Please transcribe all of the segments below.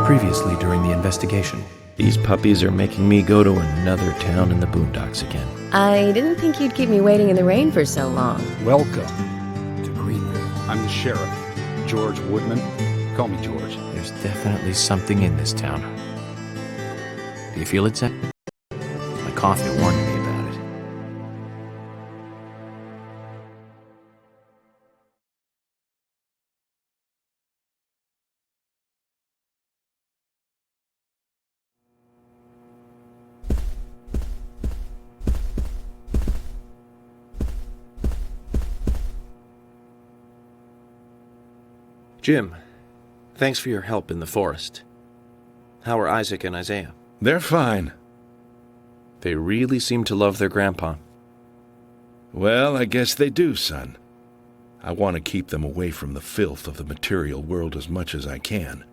Previously during the investigation. These puppies are making me go to another town in the boondocks again. I didn't think you'd keep me waiting in the rain for so long. Welcome to Greenville. I'm the sheriff, George Woodman. Call me George. There's definitely something in this town. Do you feel it, Zach? My coffee warned me about it. Jim, thanks for your help in the forest. How are Isaac and Isaiah? They're fine. They really seem to love their grandpa. Well, I guess they do, son. I want to keep them away from the filth of the material world as much as I can.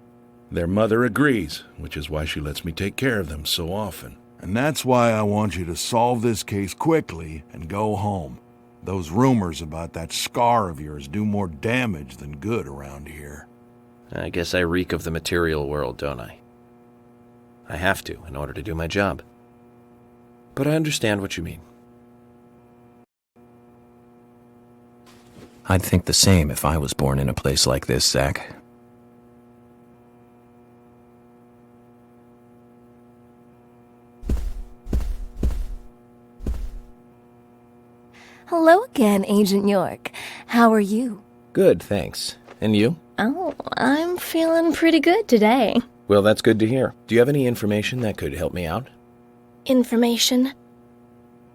Their mother agrees, which is why she lets me take care of them so often. And that's why I want you to solve this case quickly and go home. Those rumors about that scar of yours do more damage than good around here. I guess I reek of the material world, don't I? I have to in order to do my job. But I understand what you mean. I'd think the same if I was born in a place like this, Zach. Hello again, Agent York. How are you? Good, thanks. And you? Oh, I'm feeling pretty good today. Well, that's good to hear. Do you have any information that could help me out? Information?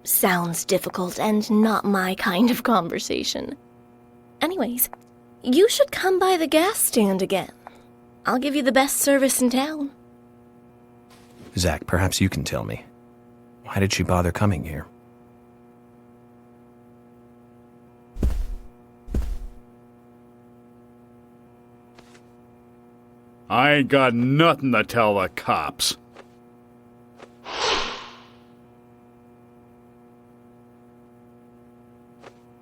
Sounds difficult and not my kind of conversation. Anyways, you should come by the gas stand again. I'll give you the best service in town. Zach, perhaps you can tell me. Why did she bother coming here? I ain't got nothing to tell the cops.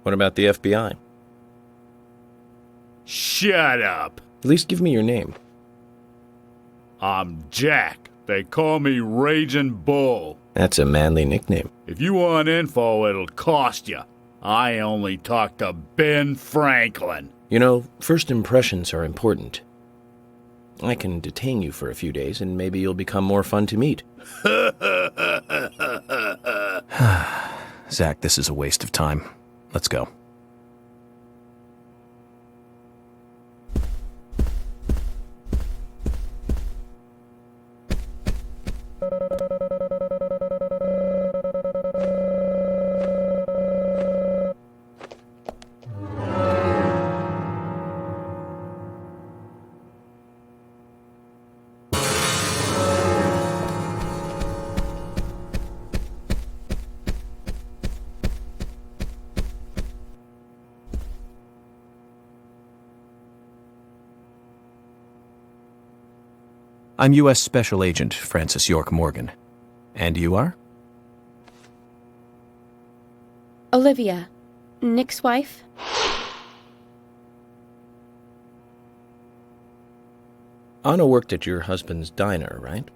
What about the FBI? Shut up. At least give me your name. I'm Jack. They call me Raging Bull. That's a manly nickname. If you want info, it'll cost you. I only talk to Ben Franklin. You know, first impressions are important. I can detain you for a few days, and maybe you'll become more fun to meet. Zach, this is a waste of time. Let's go. I'm U.S. Special Agent Francis York Morgan. And you are? Olivia, Nick's wife. Anna worked at your husband's diner, right?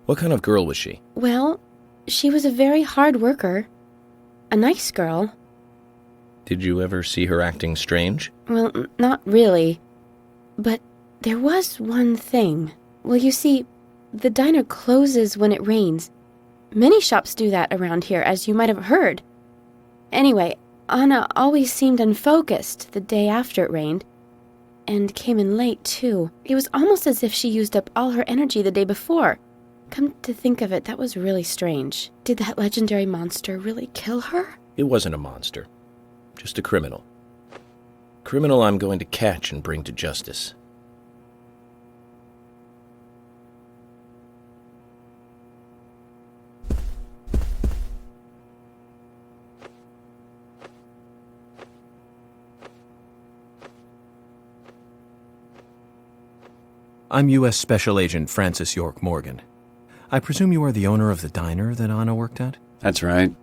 What kind of girl was she? Well, she was a very hard worker. A nice girl. Did you ever see her acting strange? Well, not really. But there was one thing. Well, you see, the diner closes when it rains. Many shops do that around here, as you might have heard. Anyway, Anna always seemed unfocused the day after it rained. And came in late, too. It was almost as if she used up all her energy the day before. Come to think of it, that was really strange. Did that legendary monster really kill her? It wasn't a monster. Just a criminal. Criminal I'm going to catch and bring to justice. I'm U.S. Special Agent Francis York Morgan. I presume you are the owner of the diner that Anna worked at? That's right.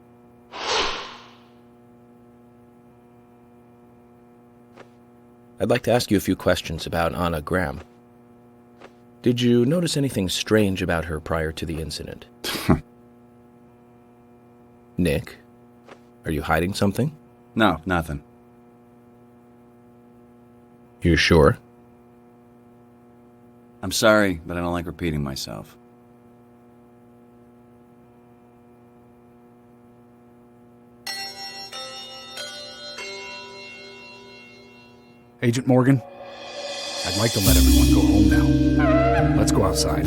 I'd like to ask you a few questions about Anna Graham. Did you notice anything strange about her prior to the incident? Nick, are you hiding something? No, nothing. You sure? I'm sorry, but I don't like repeating myself. Agent Morgan, I'd like to let everyone go home now. Let's go outside.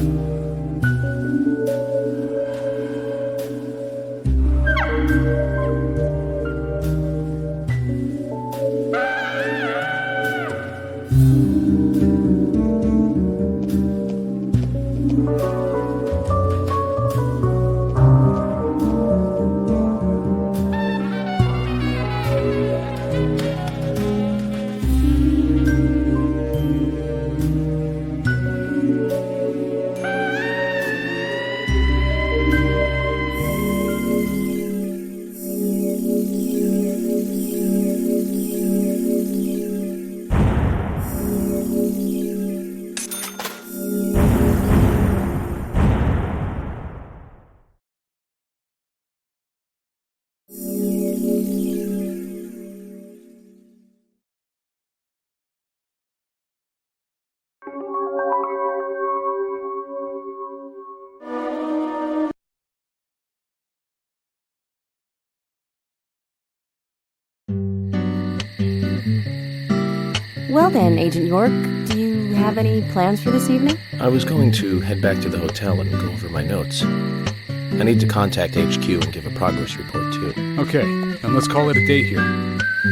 Well then, Agent York, do you have any plans for this evening? I was going to head back to the hotel and go over my notes. I need to contact HQ and give a progress report, too. Okay, then let's call it a day here.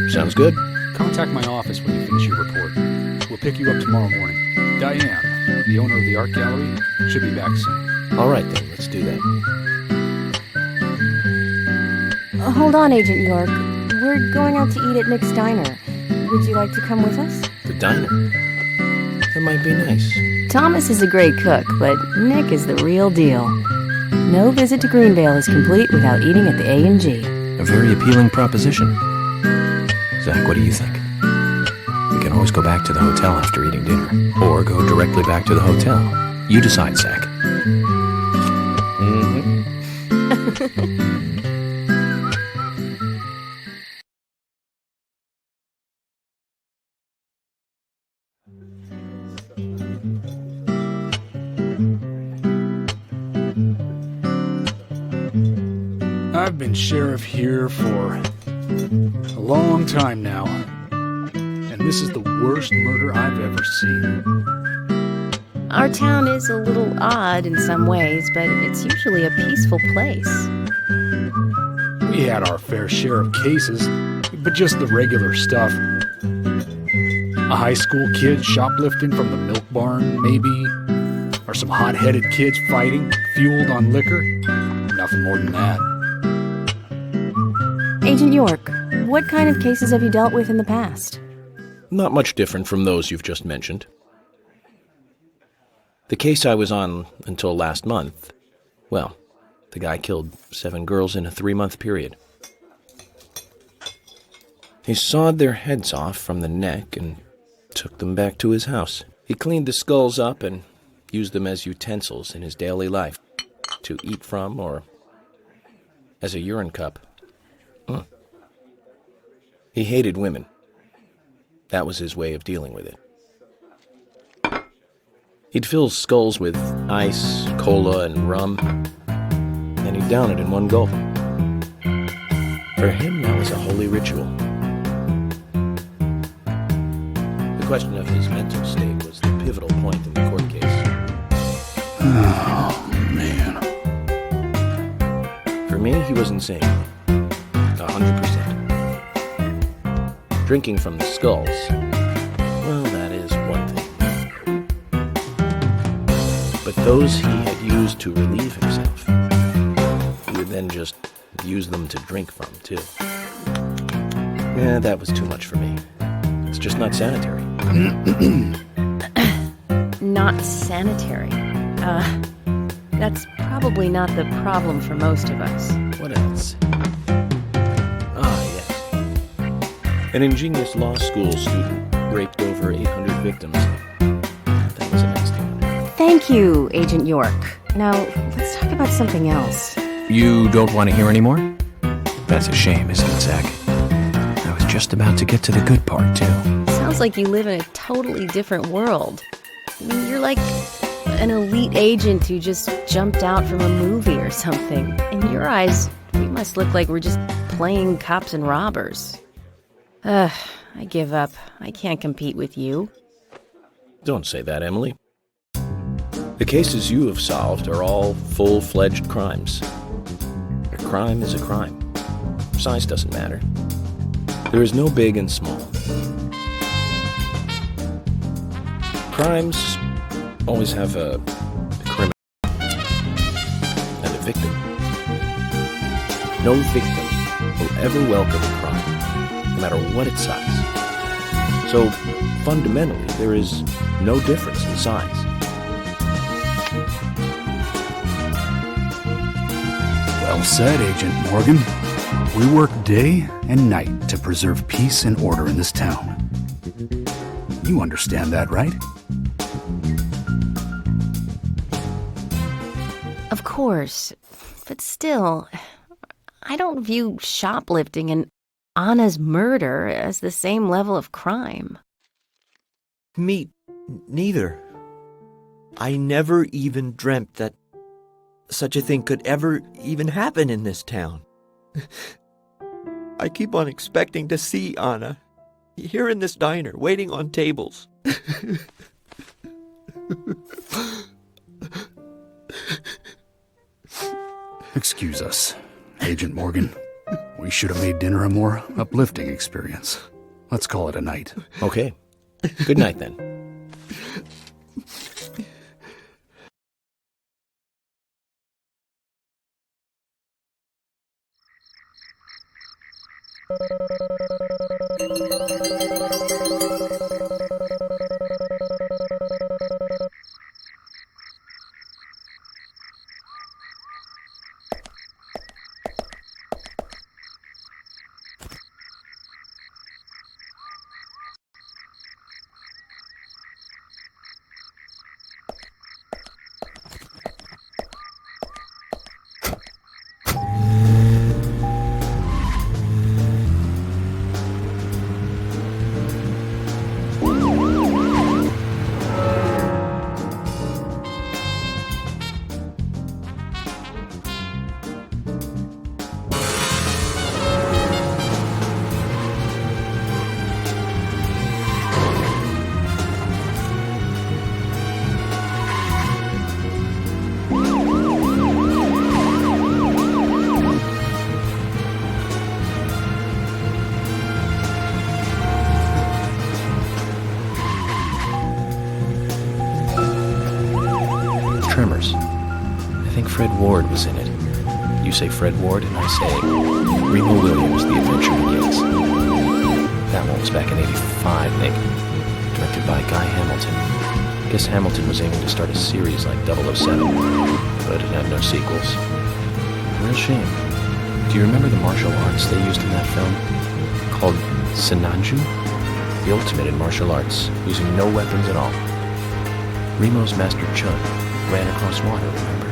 Sounds good? Contact my office when you finish your report. We'll pick you up tomorrow morning. Diane, the owner of the art gallery, should be back soon. All right, then. Let's do that. Hold on, Agent York. We're going out to eat at Nick's Diner. Would you like to come with us? The diner? That might be nice. Thomas is a great cook, but Nick is the real deal. No visit to Greenvale is complete without eating at the A&G. A very appealing proposition. Zach, what do you think? We can always go back to the hotel after eating dinner, or go directly back to the hotel. You decide, Zach. I've been sheriff here for a long time now, and this is the worst murder I've ever seen. Our town is a little odd in some ways, but it's usually a peaceful place. We had our fair share of cases, but just the regular stuff. A high school kid shoplifting from the milk barn, maybe, or some hot-headed kids fighting, fueled on liquor. Nothing more than that. Agent York, what kind of cases have you dealt with in the past? Not much different from those you've just mentioned. The case I was on until last month, well, the guy killed 7 girls in a 3-month period. He sawed their heads off from the neck and took them back to his house. He cleaned the skulls up and used them as utensils in his daily life, to eat from or as a urine cup. He hated women. That was his way of dealing with it. He'd fill skulls with ice, cola, and rum, and he'd down it in one gulp. For him, that was a holy ritual. The question of his mental state was the pivotal point in the court case. Oh, man. For me, he was insane. 100%. Drinking from the skulls, well, that is one thing. But those he had used to relieve himself, he would then just use them to drink from, too. Yeah, that was too much for me. It's just not sanitary. Not sanitary. That's probably not the problem for most of us. What else? Ah, yes. An ingenious law school student raped over 800 victims. That was a nasty one. Thank you, Agent York. Now, let's talk about something else. You don't want to hear anymore? That's a shame, isn't it, Zach? I was just about to get to the good part, too. Sounds like you live in a totally different world. You're like an elite agent who just jumped out from a movie or something. In your eyes, we must look like we're just playing cops and robbers. I give up. I can't compete with you. Don't say that, Emily. The cases you have solved are all full-fledged crimes. A crime is a crime. Size doesn't matter. There is no big and small. Crimes always have a criminal and a victim. No victim will ever welcome a crime, no matter what its size. So, fundamentally, there is no difference in size. Well said, Agent Morgan. We work day and night to preserve peace and order in this town. You understand that, right? Of course. But still, I don't view shoplifting and Anna's murder as the same level of crime. Me neither. I never even dreamt that such a thing could ever even happen in this town. I keep on expecting to see Anna here in this diner, waiting on tables. Excuse us, Agent Morgan. We should have made dinner a more uplifting experience. Let's call it a night. Okay. Good night, then. Tremors. I think Fred Ward was in it. You say Fred Ward, and I say Remo Williams, The Adventure Begins. That one was back in '85, Nick. Directed by Guy Hamilton. Guess Hamilton was aiming to start a series like 007, but it had no sequels. Real shame. Do you remember the martial arts they used in that film? Called Sinanju? The ultimate in martial arts, using no weapons at all. Remo's master Chun ran across water, remember?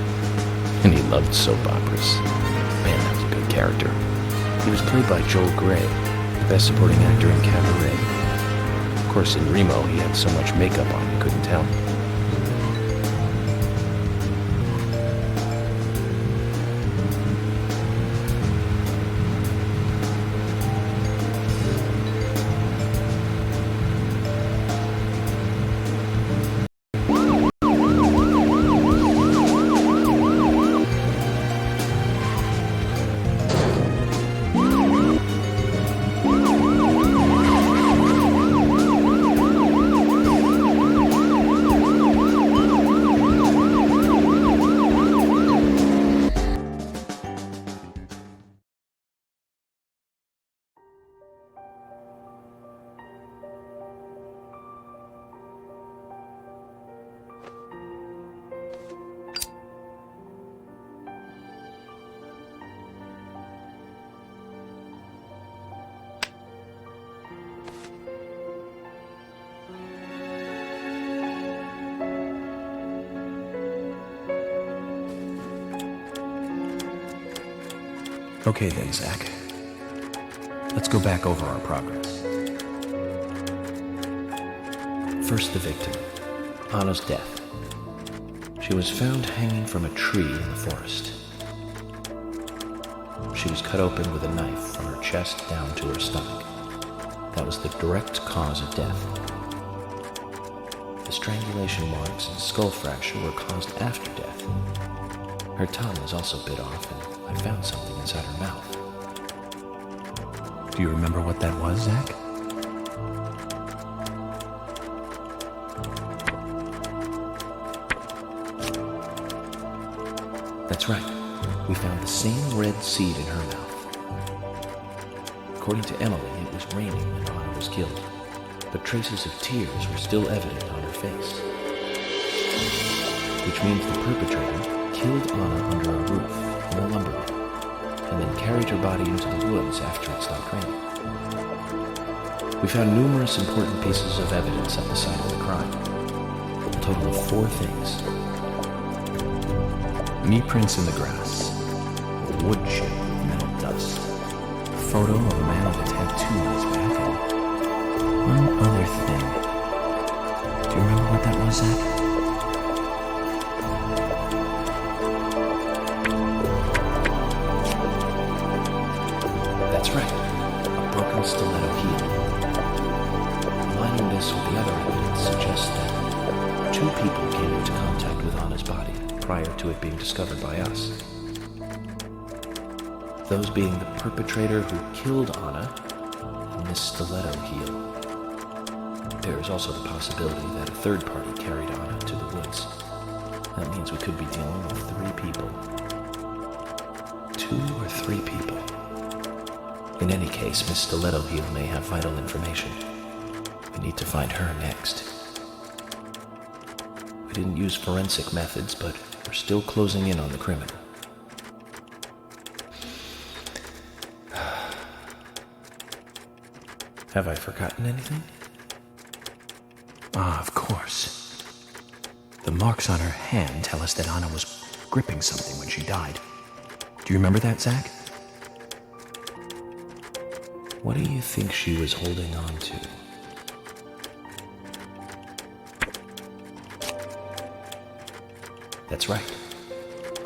And he loved soap operas. Man, that was a good character. He was played by Joel Grey, the best supporting actor in Cabaret. Of course, in Remo, he had so much makeup on you couldn't tell. Okay then, Zach. Let's go back over our progress. First, the victim, Anna's death. She was found hanging from a tree in the forest. She was cut open with a knife from her chest down to her stomach. That was the direct cause of death. The strangulation marks and skull fracture were caused after death. Her tongue was also bit off, and I found something inside her mouth. Do you remember what that was, Zach? That's right. We found the same red seed in her mouth. According to Emily, it was raining when Anna was killed, but traces of tears were still evident on her face. Which means the perpetrator killed Anna under a roof in a lumber room, and then carried her body into the woods after it stopped raining. We found numerous important pieces of evidence at the site of the crime. A total of 4 things. Knee prints in the grass, a wood chip with metal dust, a photo of a man with a tattoo on his back, and one other thing. Do you remember what that was, Zach? That's right, a broken stiletto heel. Combining this with the other evidence suggests that 2 people came into contact with Anna's body prior to it being discovered by us. Those being the perpetrator who killed Anna and this stiletto heel. There is also the possibility that a third party carried Anna to the woods. That means we could be dealing with 3 people. 2 or 3 people. In any case, Miss Stiletto Heel may have vital information. We need to find her next. We didn't use forensic methods, but we're still closing in on the criminal. Have I forgotten anything? Ah, of course. The marks on her hand tell us that Anna was gripping something when she died. Do you remember that, Zach? What do you think she was holding on to? That's right,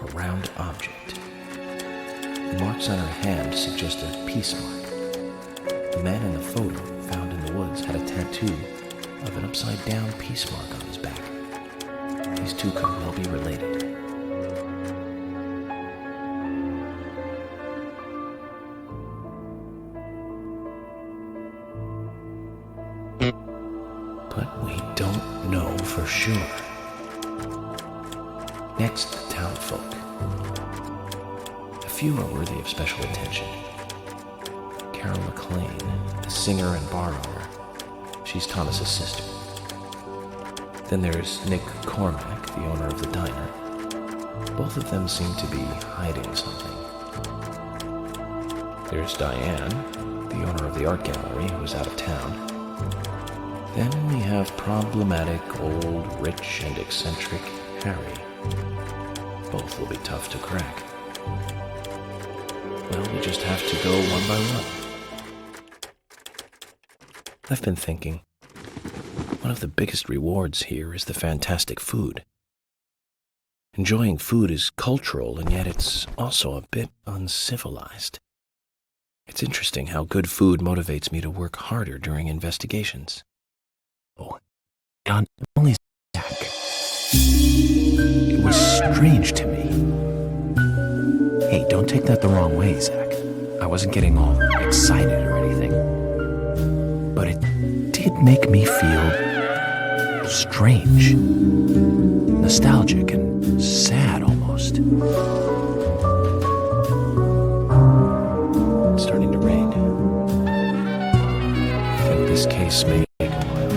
a round object. The marks on her hand suggest a peace mark. The man in the photo found in the woods had a tattoo of an upside-down peace mark on his back. These 2 could well be related. But we don't know for sure. Next, the townfolk. A few are worthy of special attention. Carol McLean, the singer and bar owner. She's Thomas's sister. Then there's Nick Cormack, the owner of the diner. Both of them seem to be hiding something. There's Diane, the owner of the art gallery, who's out of town. Then we have problematic, old, rich, and eccentric Harry. Both will be tough to crack. Well, we just have to go one by one. I've been thinking, one of the biggest rewards here is the fantastic food. Enjoying food is cultural, and yet it's also a bit uncivilized. It's interesting how good food motivates me to work harder during investigations. Oh, not only Zach. It was strange to me. Hey, don't take that the wrong way, Zach. I wasn't getting all excited or anything. But it did make me feel strange. Nostalgic and sad almost. It's starting to rain. I think this case may take a while.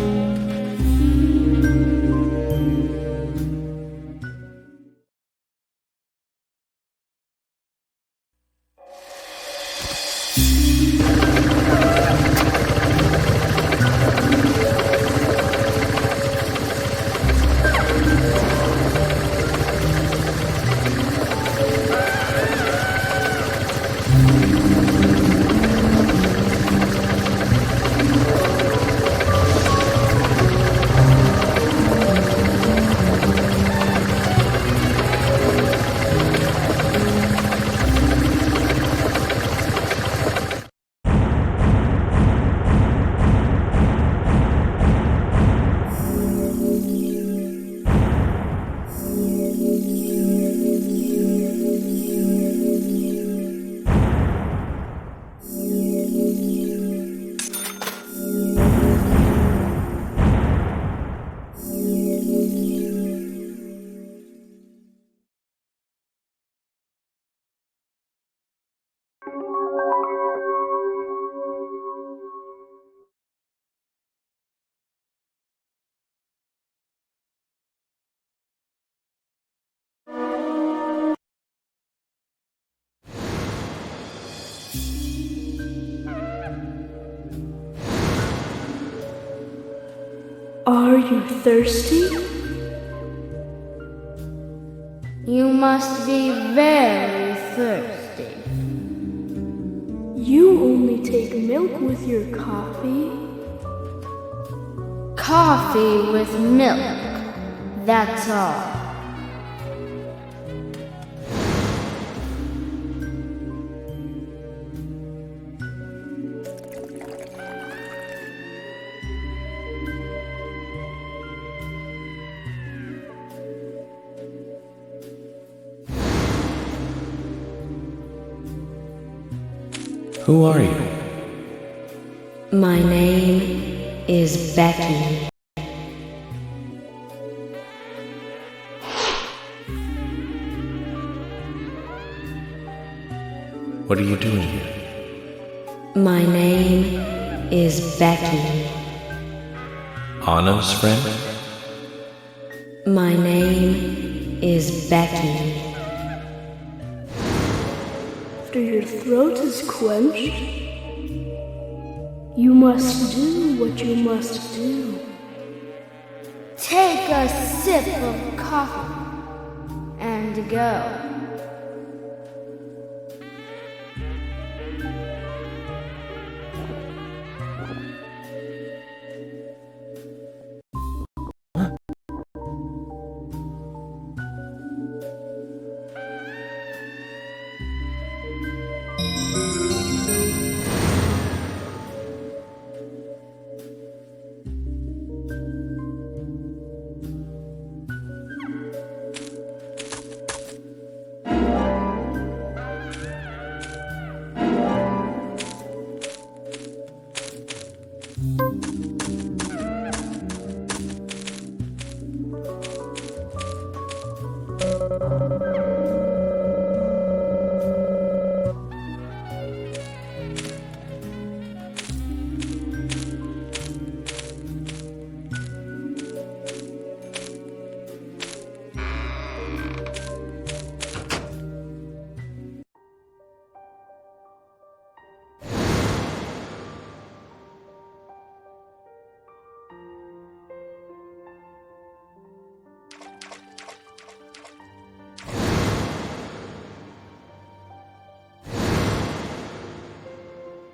Are you thirsty? You must be very thirsty. You only take milk with your coffee? Coffee with milk, that's all. Who are you? My name is Becky. What are you doing here? My name is Becky. Anna's friend? My name is Becky. After your throat is quenched, you must do what you must do. Take a sip of coffee and go.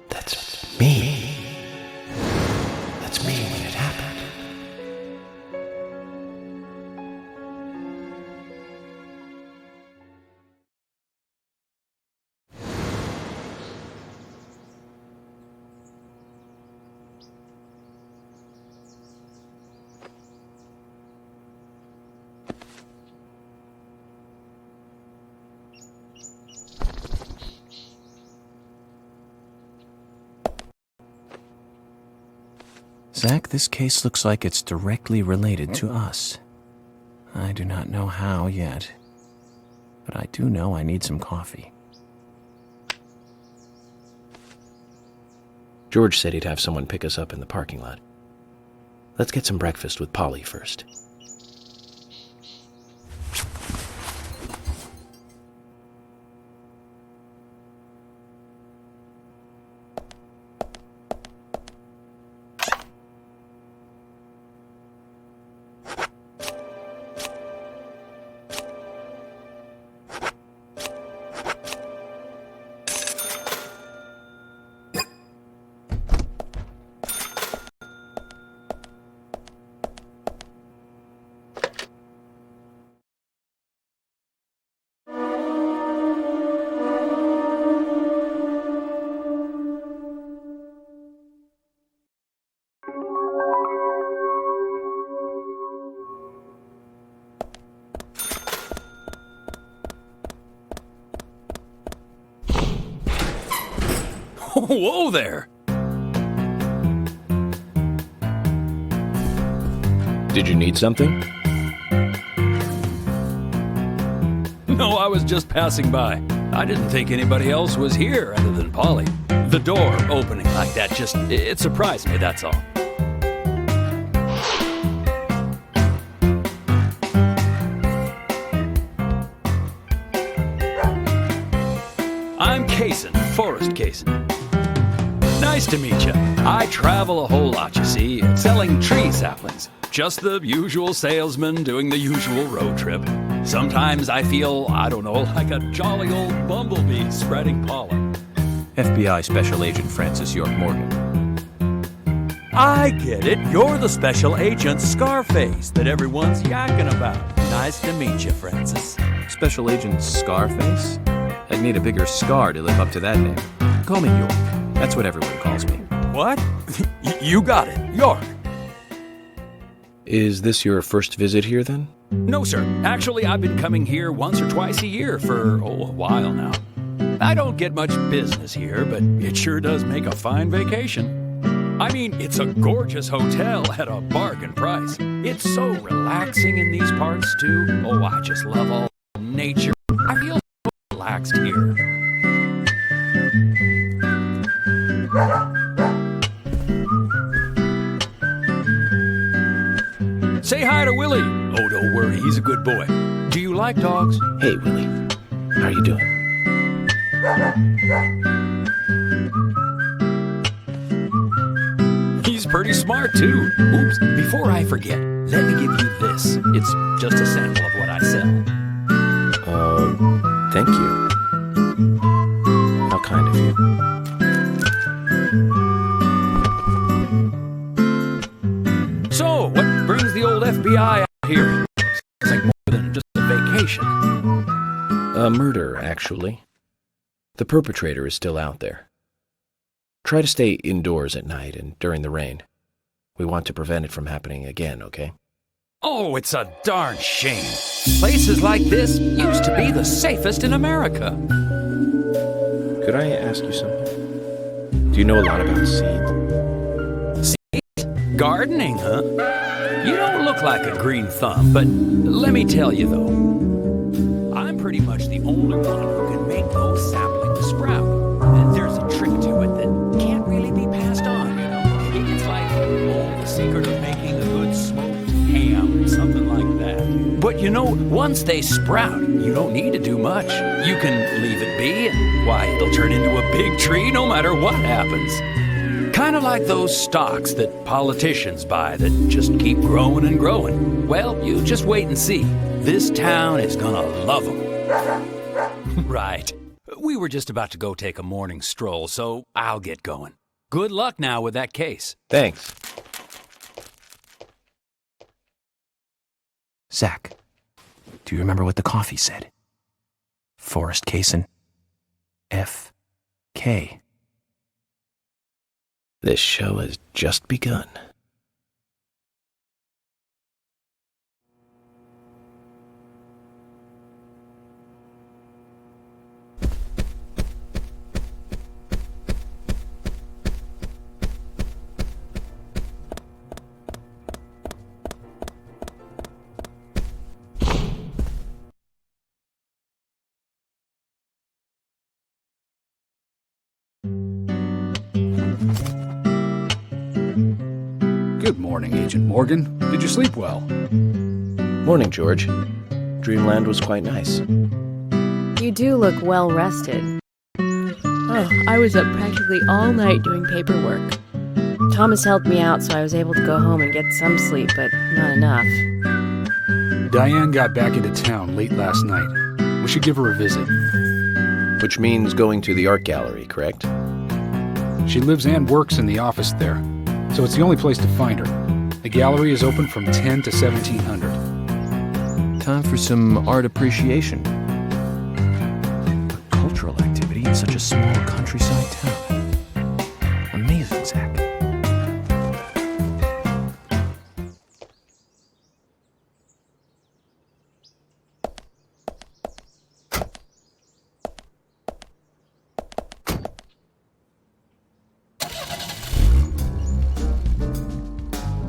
That's me. That's me when it happened. Zach, this case looks like it's directly related to us. I do not know how yet, but I do know I need some coffee. George said he'd have someone pick us up in the parking lot. Let's get some breakfast with Polly first. Whoa there! Did you need something? No, I was just passing by. I didn't think anybody else was here other than Polly. The door opening like that it surprised me, that's all. I'm Kaysen, Forrest Kaysen. Nice to meet you. I travel a whole lot, you see, selling tree saplings. just the usual salesman doing the usual road trip. Sometimes I feel, I don't know, like a jolly old bumblebee spreading pollen. FBI Special Agent Francis York Morgan. I get it. You're the special agent Scarface that everyone's yakking about. Nice to meet you, Francis. Special Agent Scarface? I'd need a bigger scar to live up to that name. Call me York. That's what everyone calls me. What? You got it. York. Is this your first visit here, then? No, sir. Actually, I've been coming here once or twice a year for, a while now. I don't get much business here, but it sure does make a fine vacation. I mean, it's a gorgeous hotel at a bargain price. It's so relaxing in these parts, too. Oh, I just love all nature. I feel so relaxed here. Say hi to Willie. Oh, don't worry, he's a good boy. Do you like dogs? Hey, Willie. How are you doing? He's pretty smart, too. Oops, before I forget, let me give you this. It's just a sample of what I sell. Thank you. How kind of you. So, what brings the old FBI out here? It's like more than just a vacation. A murder, actually. The perpetrator is still out there. Try to stay indoors at night and during the rain. We want to prevent it from happening again, okay? Oh, it's a darn shame. Places like this used to be the safest in America. Could I ask you something? Do you know a lot about seeds? Seeds? Gardening, huh? You don't look like a green thumb, but let me tell you, though. I'm pretty much the only one who can make those saplings sprout. And there's a trick to it that can't really be passed on, you know? It's like, the secret of making a good smoked ham, something like that. But you know, once they sprout, you don't need to do much. You can leave it be, and why, it'll turn into a big tree no matter what happens. Kind of like those stocks that politicians buy that just keep growing and growing. Well, you just wait and see. This town is gonna love them. Right. We were just about to go take a morning stroll, so I'll get going. Good luck now with that case. Thanks. Zach, do you remember what the coffee said? Forrest Kaysen. F.K. This show has just begun. Good morning, Agent Morgan. Did you sleep well? Morning, George. Dreamland was quite nice. You do look well rested. Oh, I was up practically all night doing paperwork. Thomas helped me out, so I was able to go home and get some sleep, but not enough. Diane got back into town late last night. We should give her a visit. Which means going to the art gallery, correct? She lives and works in the office there, so it's the only place to find her. The gallery is open from 10 to 1700. Time for some art appreciation. A cultural activity in such a small countryside town. Amazing, Zach.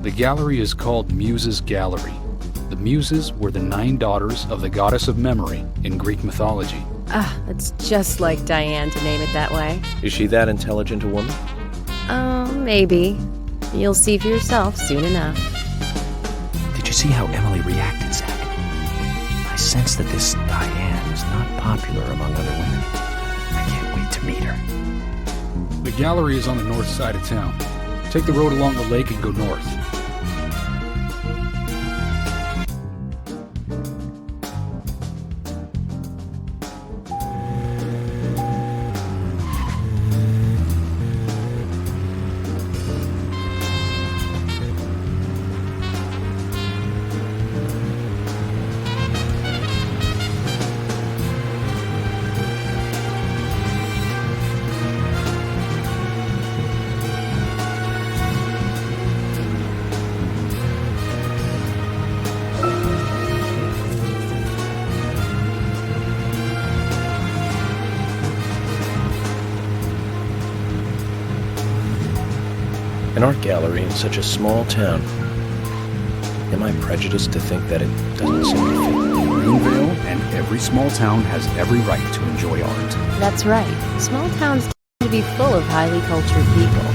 The gallery is called Muses Gallery. The Muses were the 9 daughters of the goddess of memory in Greek mythology. Ah, that's just like Diane to name it that way. Is she that intelligent a woman? Maybe. You'll see for yourself soon enough. Did you see how Emily reacted, Zach? I sense that this Diane is not popular among other women. I can't wait to meet her. The gallery is on the north side of town. Take the road along the lake and go north. An art gallery in such a small town. Am I prejudiced to think that it doesn't seem to fit? Greenvale and every small town has every right to enjoy art. That's right. Small towns tend to be full of highly cultured people.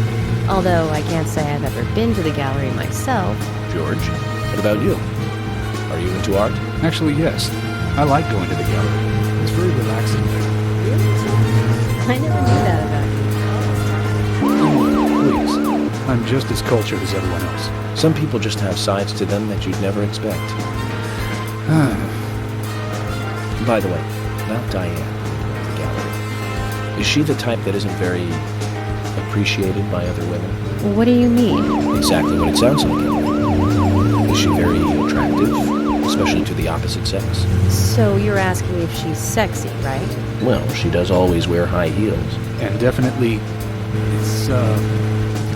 Although I can't say I've ever been to the gallery myself. George, what about you? Are you into art? Actually, yes. I like going to the gallery. It's very relaxing there. I never knew that about you. Please, I'm just as cultured as everyone else. Some people just have sides to them that you'd never expect. By the way, about Diane at the gallery. Is she the type that isn't very appreciated by other women? What do you mean? Exactly what it sounds like. Is she very attractive, especially to the opposite sex? So you're asking if she's sexy, right? Well, she does always wear high heels. And definitely, it's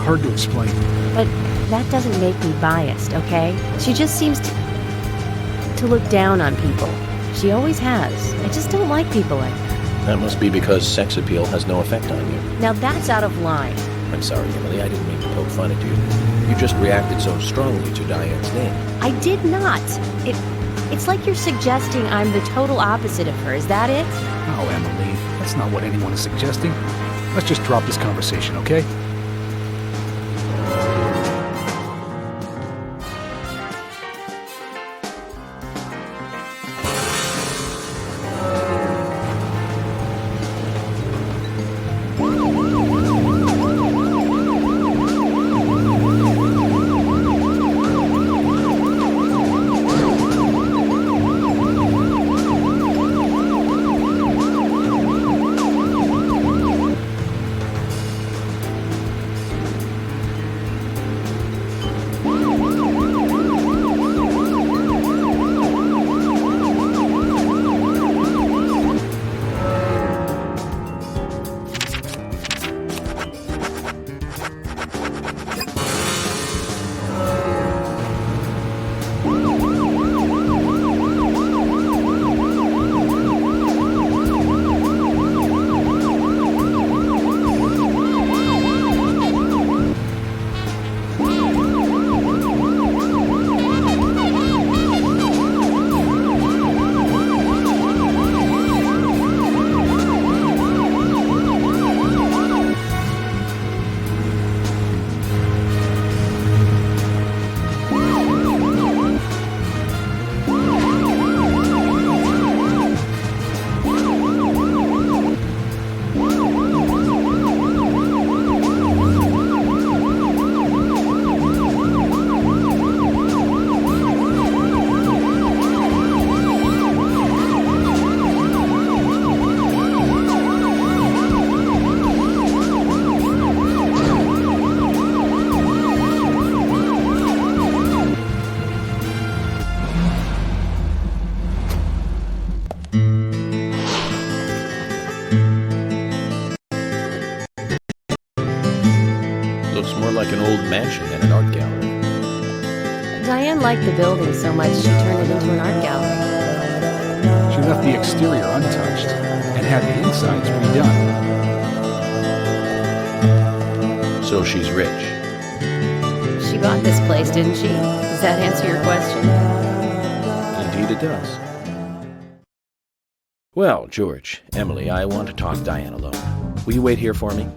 hard to explain. But that doesn't make me biased, okay? She just seems to look down on people. She always has. I just don't like people like that. That must be because sex appeal has no effect on you. Now that's out of line. I'm sorry, Emily. I didn't mean to poke fun at you. You just reacted so strongly to Diane's name. I did not. It's like you're suggesting I'm the total opposite of her. Is that it? Oh, Emily, that's not what anyone is suggesting. Let's just drop this conversation, okay? Looks more like an old mansion than an art gallery. Diane liked the building so much she turned it into an art gallery. She left the exterior untouched and had the insides redone. So she's rich. She bought this place, didn't she? Does that answer your question? Indeed it does. Well, George, Emily, I want to talk Diane alone. Will you wait here for me?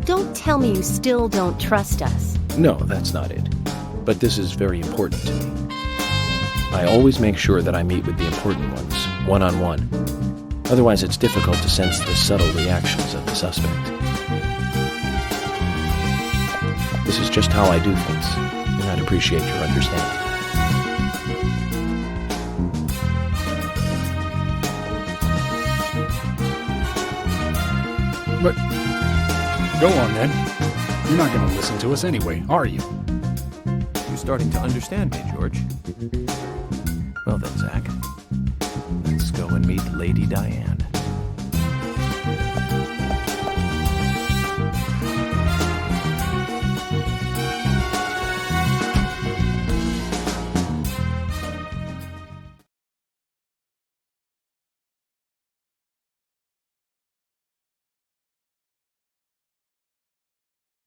Don't tell me you still don't trust us. No, that's not it. But this is very important to me. I always make sure that I meet with the important ones, one-on-one. Otherwise, it's difficult to sense the subtle reactions of the suspect. This is just how I do things, and I'd appreciate your understanding. But go on then. You're not going to listen to us anyway, are you? You're starting to understand me, George. Well then, Zach, let's go and meet Lady Diane.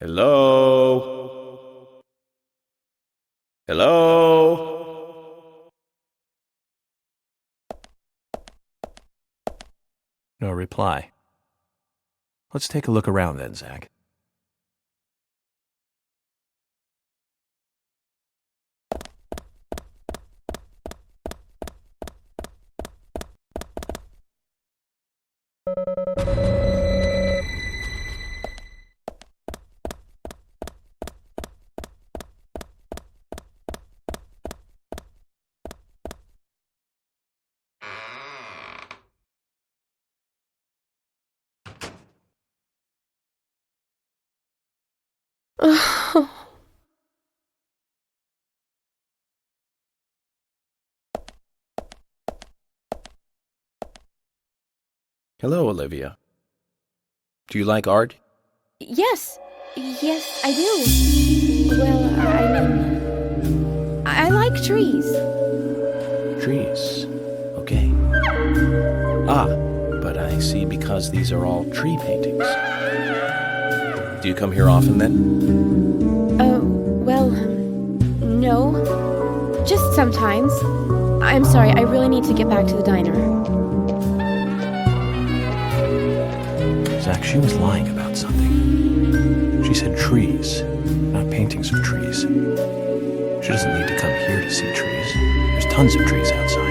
Hello? Hello? No reply. Let's take a look around then, Zach. Hello, Olivia. Do you like art? Yes, I do. Well, I mean, I like trees. Trees. Okay. Ah, but I see because these are all tree paintings. Do you come here often then? Well, no. Just sometimes. I'm sorry, I really need to get back to the diner. Zach, she was lying about something. She said trees, not paintings of trees. She doesn't need to come here to see trees. There's tons of trees outside.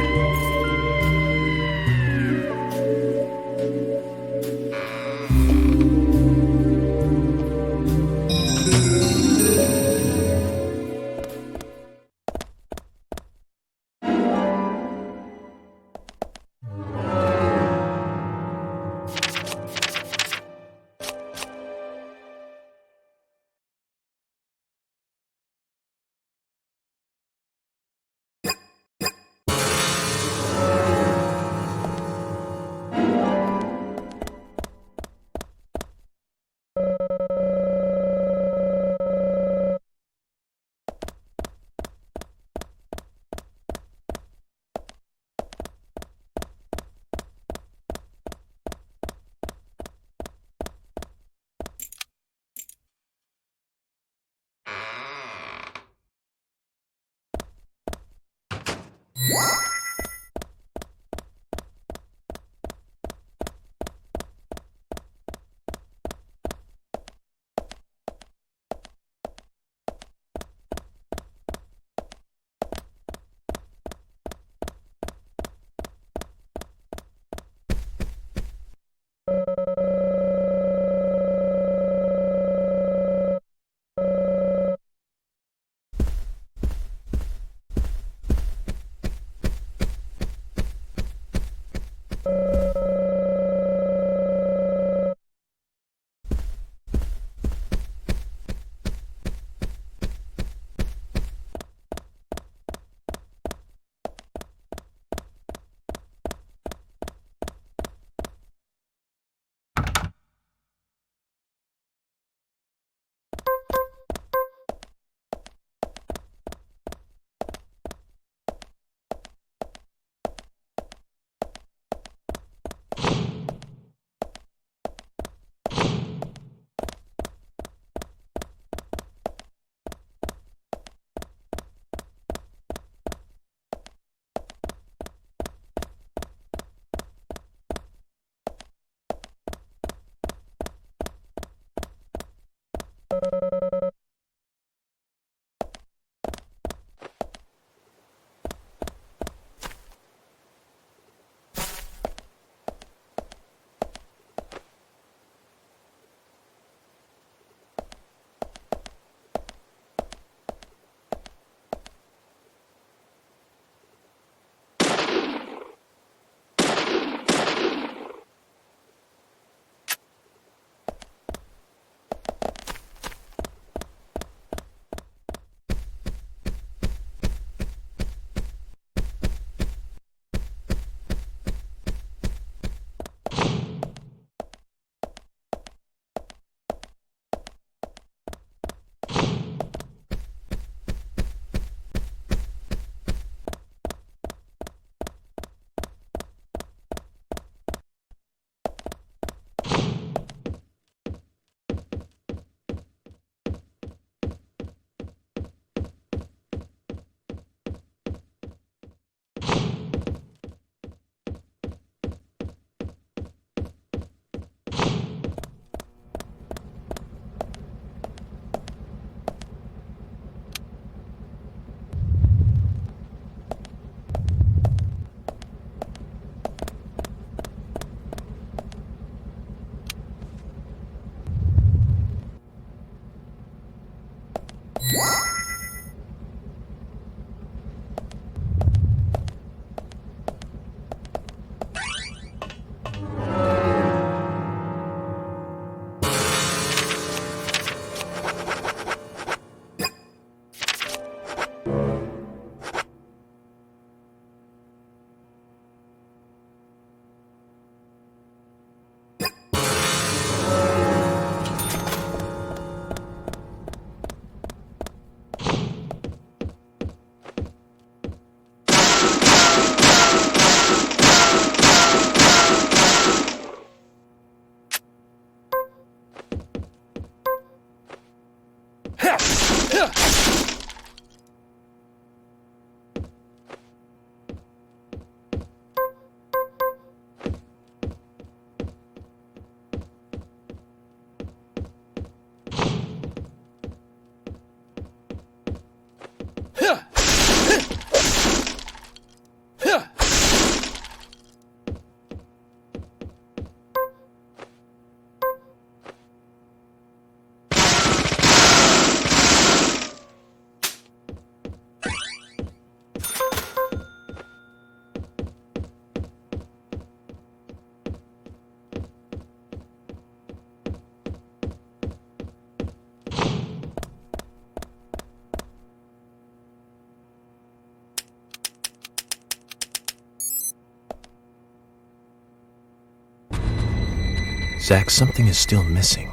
Zach, something is still missing.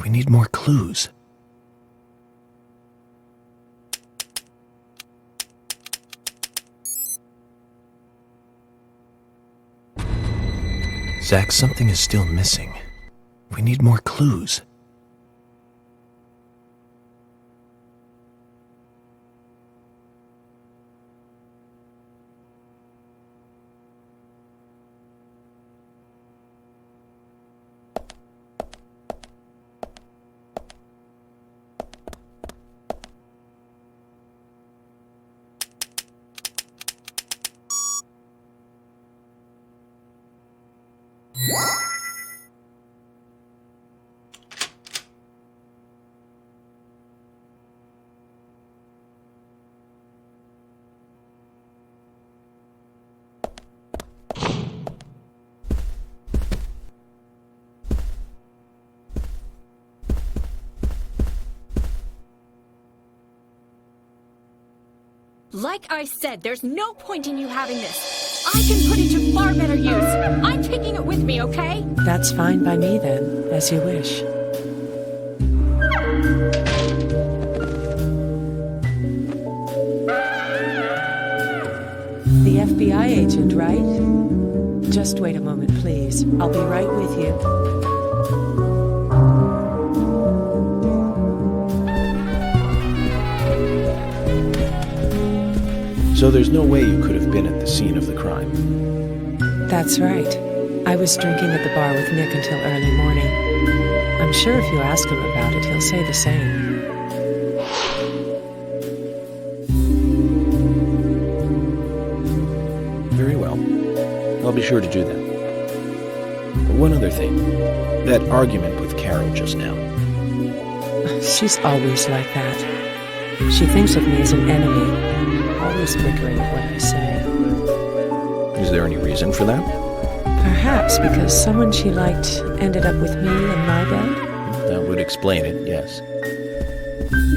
We need more clues. Zach, something is still missing. We need more clues. Like I said, there's no point in you having this. I can put it to far better use. I'm taking it with me, okay? That's fine by me then, as you wish. The FBI agent, right? Just wait a moment, please. I'll be right with you. So there's no way you could have been at the scene of the crime. That's right. I was drinking at the bar with Nick until early morning. I'm sure if you ask him about it, he'll say the same. Very well. I'll be sure to do that. One other thing. That argument with Carol just now. She's always like that. She thinks of me as an enemy. Always bickering at what I say. Is there any reason for that? Perhaps because someone she liked ended up with me in my bed? That would explain it, yes.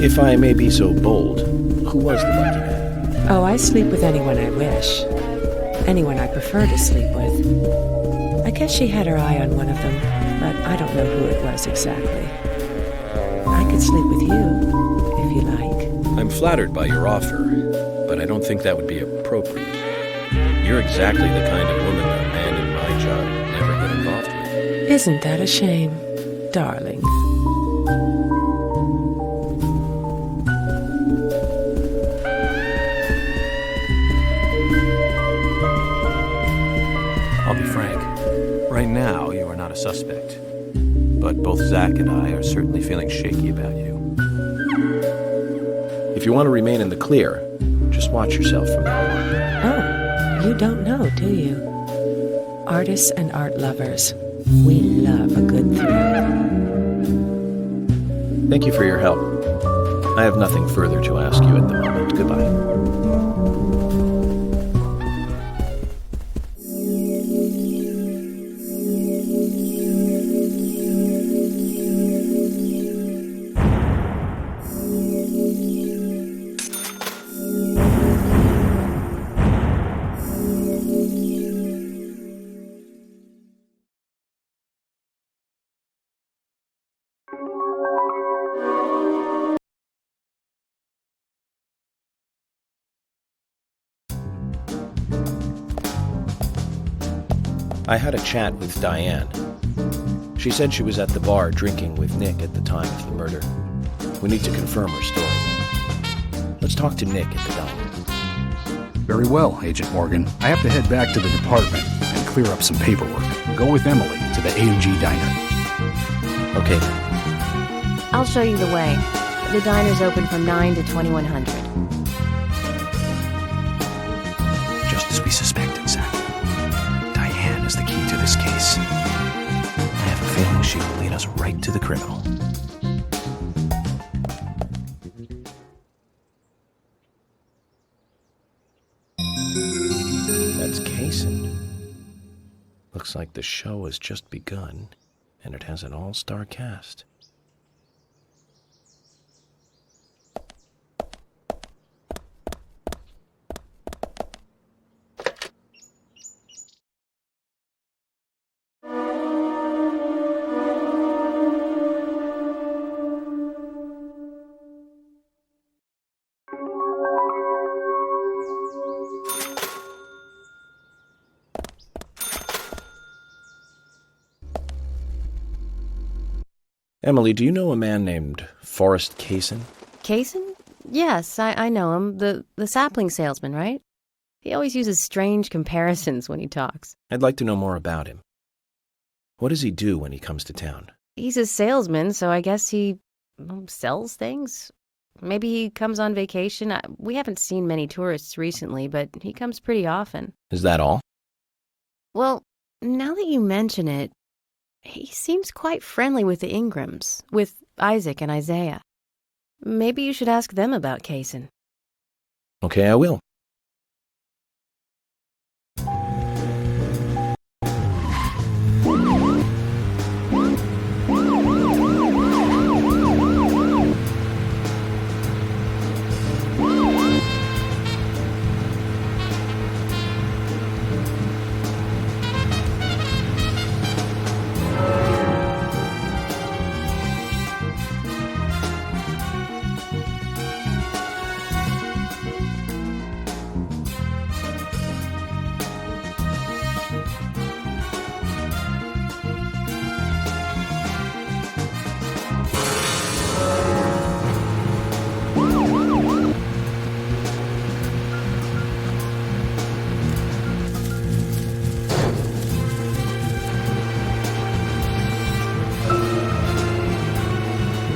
If I may be so bold, who was the lucky man? Oh, I sleep with anyone I wish. Anyone I prefer to sleep with. I guess she had her eye on one of them, but I don't know who it was exactly. I could sleep with you, if you like. I'm flattered by your offer, but I don't think that would be appropriate. You're exactly the kind of woman a man in my job would never get involved with. Isn't that a shame, darling? I'll be frank. Right now, you are not a suspect. But both Zach and I are certainly feeling shaky about you. If you want to remain in the clear, just watch yourself from now on. Oh, you don't know, do you? Artists and art lovers, we love a good thrill. Thank you for your help. I have nothing further to ask you at the moment. Goodbye. I had a chat with Diane. She said she was at the bar drinking with Nick at the time of the murder. We need to confirm her story. Let's talk to Nick at the diner. Very well, Agent Morgan. I have to head back to the department and clear up some paperwork. Go with Emily to the AMG diner. Okay then. I'll show you the way. The diner's open from 9 to 2100. Just as we suspected, Zach. Diane is the key to this case. I have a feeling she will lead us right to the criminal. That's Kaysen. Looks like the show has just begun, and it has an all-star cast. Emily, do you know a man named Forrest Kaysen? Kaysen? Yes, I know him. The sapling salesman, right? He always uses strange comparisons when he talks. I'd like to know more about him. What does he do when he comes to town? He's a salesman, so I guess he sells things. Maybe he comes on vacation. We haven't seen many tourists recently, but he comes pretty often. Is that all? Well, now that you mention it, he seems quite friendly with the Ingrams, with Isaac and Isaiah. Maybe you should ask them about Kaysen. Okay, I will.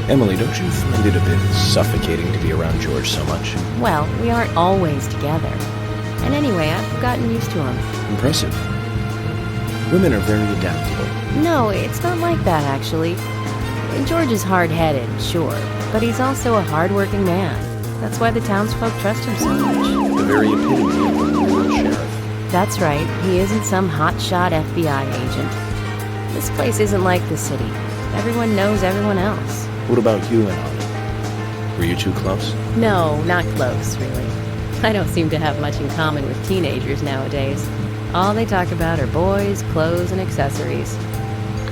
Emily, don't you find it a bit suffocating to be around George so much? Well, we aren't always together. And anyway, I've gotten used to him. Impressive. Women are very adaptable. No, it's not like that, actually. George is hard-headed, sure, but he's also a hard-working man. That's why the townsfolk trust him so much. The very epitome of a rural sheriff. That's right. He isn't some hotshot FBI agent. This place isn't like the city. Everyone knows everyone else. What about you and Ollie? Were you too close? No, not close, really. I don't seem to have much in common with teenagers nowadays. All they talk about are boys, clothes, and accessories.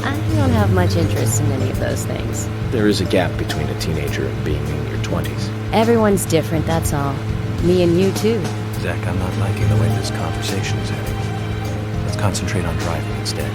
I don't have much interest in any of those things. There is a gap between a teenager and being in your 20s. Everyone's different, that's all. Me and you, too. Zach, I'm not liking the way this conversation is heading. Let's concentrate on driving instead.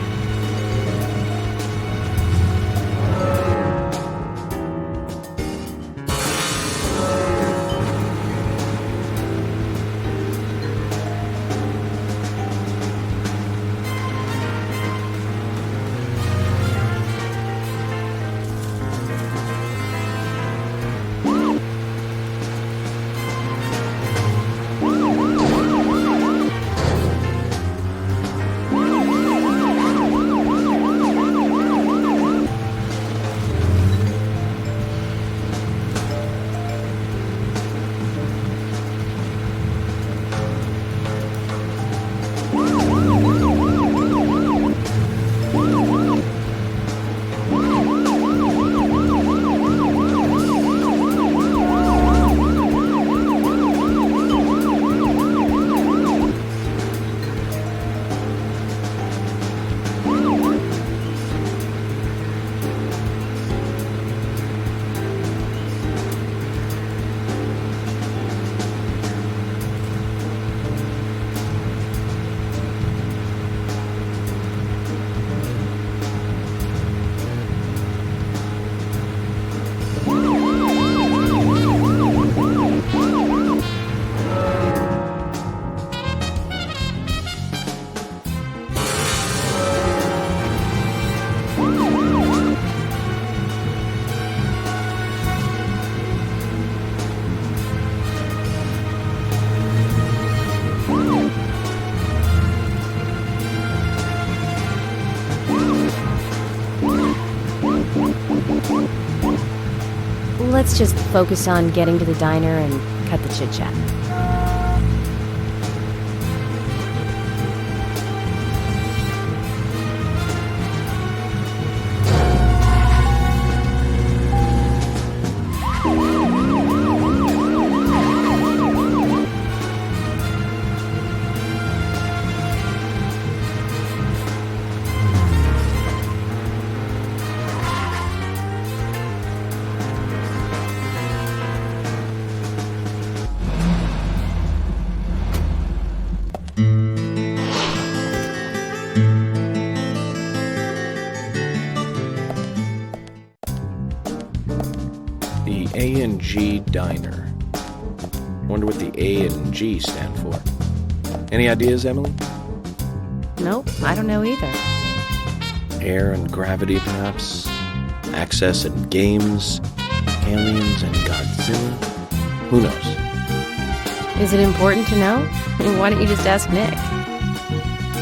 Let's just focus on getting to the diner and cut the chit-chat. A&G Diner. Wonder what the A and G stand for. Any ideas, Emily? Nope, I don't know either. Air and gravity, perhaps? Access and games? Aliens and Godzilla? Who knows? Is it important to know? Why don't you just ask Nick?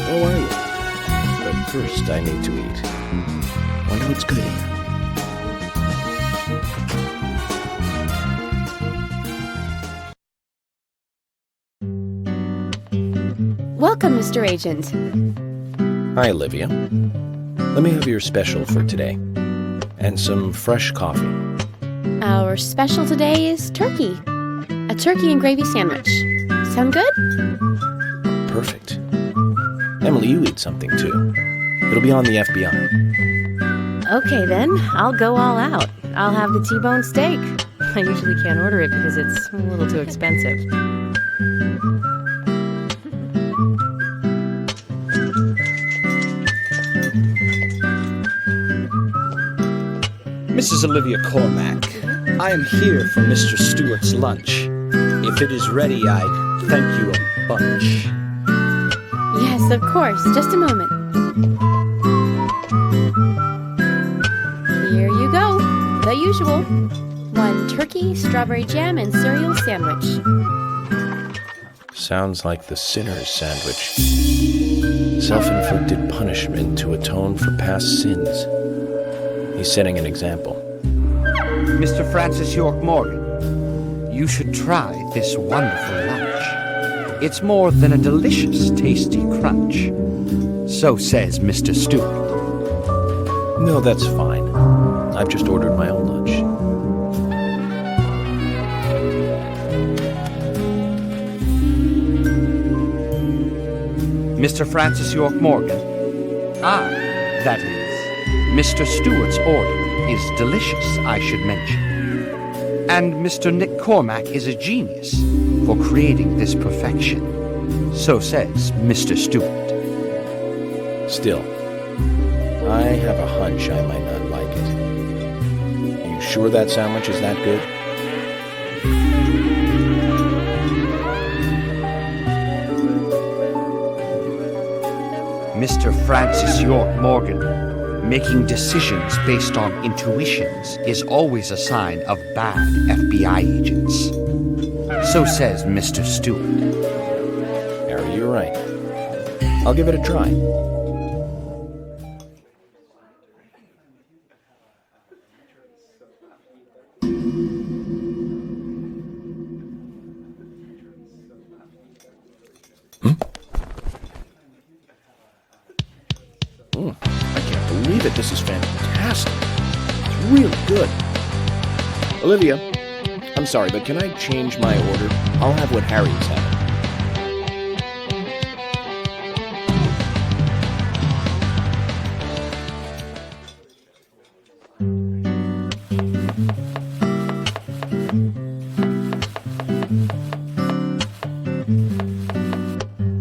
Oh, I will. But first, I need to eat. Wonder what's good here. Welcome, Mr. Agent. Hi, Olivia. Let me have your special for today. And some fresh coffee. Our special today is turkey. A turkey and gravy sandwich. Sound good? Perfect. Emily, you eat something too. It'll be on the FBI. Okay then, I'll go all out. I'll have the T-bone steak. I usually can't order it because it's a little too expensive. Mrs. Olivia Cormack, I am here for Mr. Stewart's lunch. If it is ready, I'd thank you a bunch. Yes, of course. Just a moment. Here you go. The usual. 1 turkey, strawberry jam, and cereal sandwich. Sounds like the sinner's sandwich. Self-inflicted punishment to atone for past sins. He's setting an example. Mr. Francis York Morgan, you should try this wonderful lunch. It's more than a delicious, tasty crunch. So says Mr. Stewart. No, that's fine. I've just ordered my own lunch. Mr. Francis York Morgan. Ah, that is. Mr. Stewart's order is delicious, I should mention. And Mr. Nick Cormack is a genius for creating this perfection. So says Mr. Stewart. Still, I have a hunch I might not like it. Are you sure that sandwich is that good? Mr. Francis York Morgan, making decisions based on intuitions is always a sign of bad FBI agents. So says Mr. Stewart. Harry, you're right. I'll give it a try. I can't believe it. This is fantastic. It's really good. Olivia, I'm sorry, but can I change my order? I'll have what Harry's having.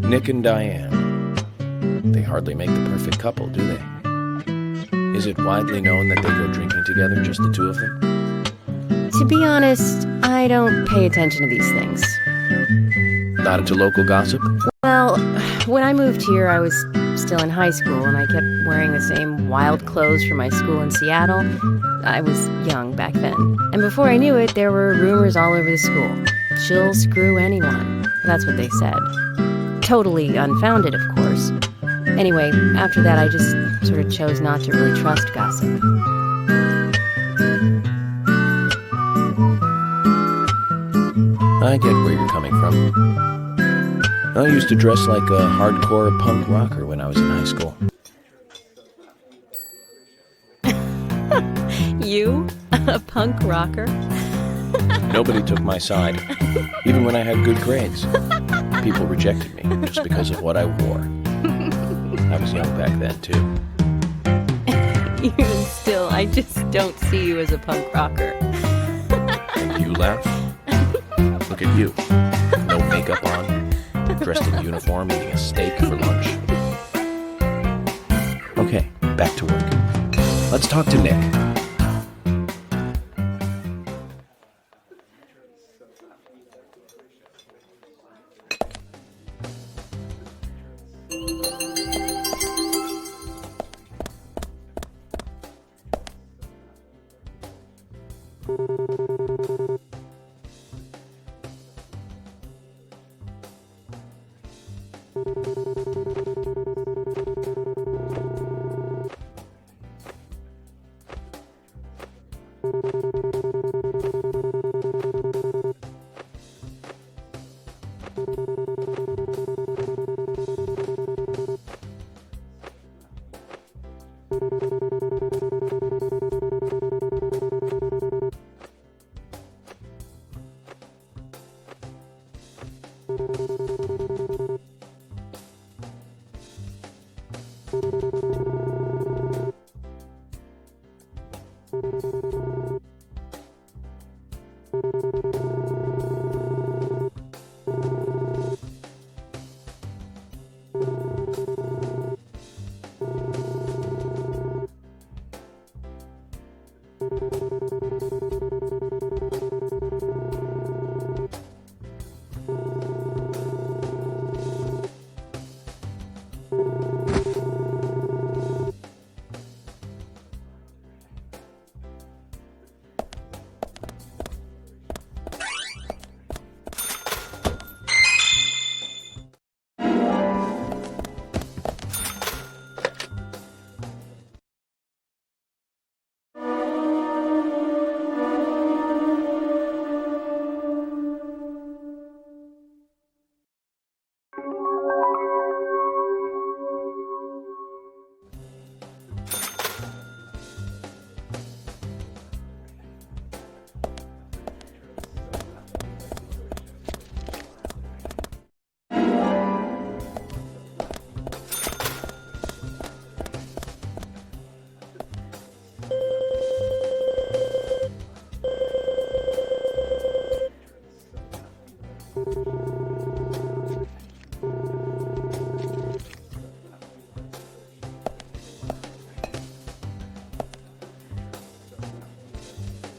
Nick and Diane. They hardly make the perfect couple, do they? Is it widely known that they go drinking together, just the two of them? To be honest, I don't pay attention to these things. Not into local gossip? Well, when I moved here, I was still in high school, and I kept wearing the same wild clothes from my school in Seattle. I was young back then. And before I knew it, there were rumors all over the school. She'll screw anyone. That's what they said. Totally unfounded, of course. Anyway, after that, I just sort of chose not to really trust gossip. I get where you're coming from. I used to dress like a hardcore punk rocker when I was in high school. You? A punk rocker? Nobody took my side, even when I had good grades. People rejected me just because of what I wore. I was young back then, too. Even still, I just don't see you as a punk rocker. And you laugh? Look at you. No makeup on, dressed in uniform, eating a steak for lunch. Okay, back to work. Let's talk to Nick.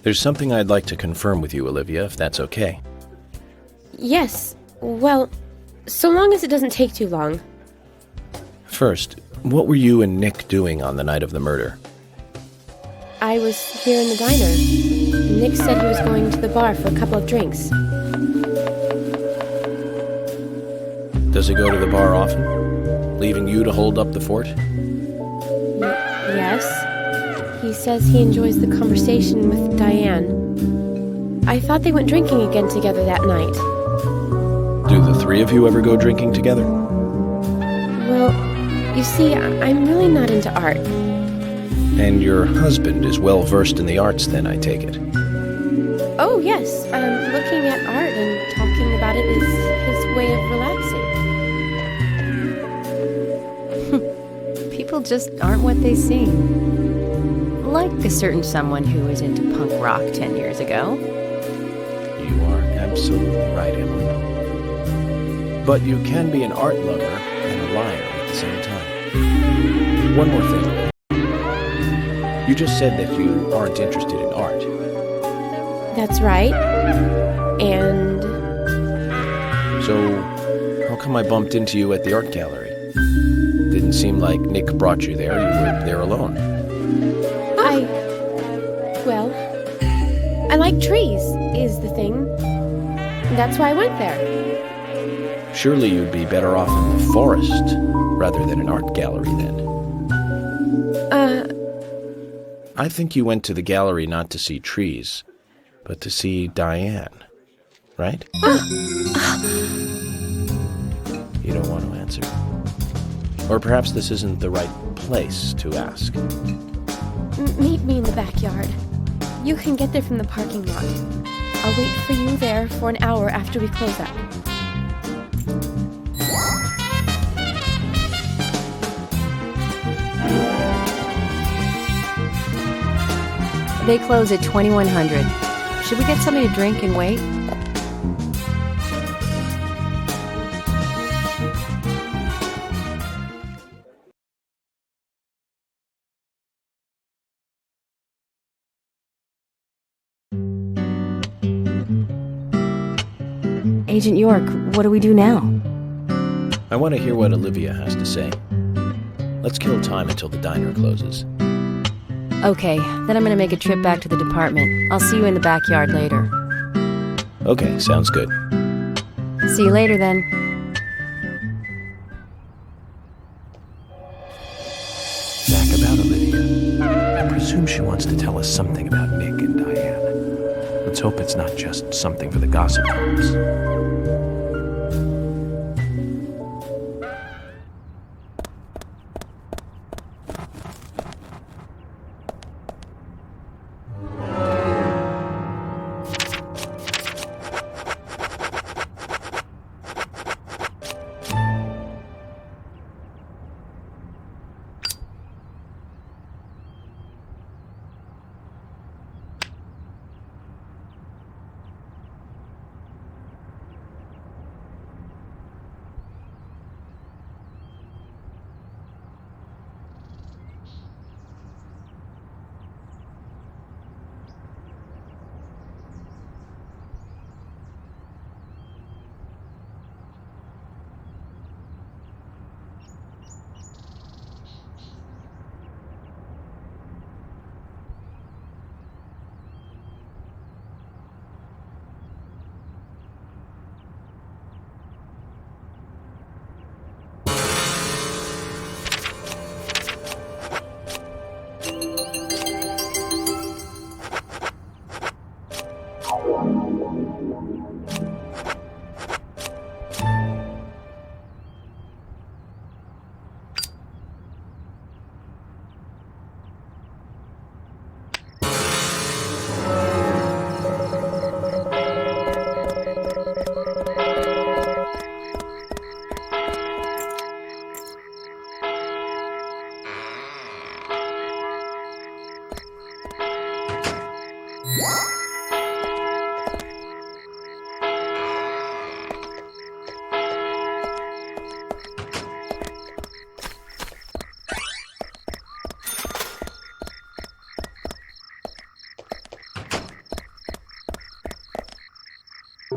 There's something I'd like to confirm with you, Olivia, if that's okay. Yes, well, so long as it doesn't take too long. First, what were you and Nick doing on the night of the murder? I was here in the diner. Nick said he was going to the bar for a couple of drinks. Does he go to the bar often, leaving you to hold up the fort? Yes. He says he enjoys the conversation with Diane. I thought they went drinking again together that night. Do the three of you ever go drinking together? Well, you see, I'm really not into art. And your husband is well versed in the arts then, I take it? Oh, yes. Looking at art and talking about it is his way of relaxing. People just aren't what they seem. Like a certain someone who was into punk rock 10 years ago. You are absolutely right, Emily. But you can be an art lover and a liar at the same time. One more thing. You just said that you aren't interested in art. That's right. And... So, how come I bumped into you at the art gallery? Didn't seem like Nick brought you there. You were there alone. Well, I like trees, is the thing. That's why I went there. Surely you'd be better off in the forest rather than an art gallery then. I think you went to the gallery not to see trees, but to see Diane, right? You don't want to answer. Or perhaps this isn't the right place to ask. Meet me in the backyard. You can get there from the parking lot. I'll wait for you there for an hour after we close up. They close at 2100. Should we get something to drink and wait? Agent York, what do we do now? I want to hear what Olivia has to say. Let's kill time until the diner closes. Okay, then I'm gonna make a trip back to the department. I'll see you in the backyard later. Okay, sounds good. See you later then. Back about Olivia. I presume she wants to tell us something about Nick and Diane. Let's hope it's not just something for the gossip columns.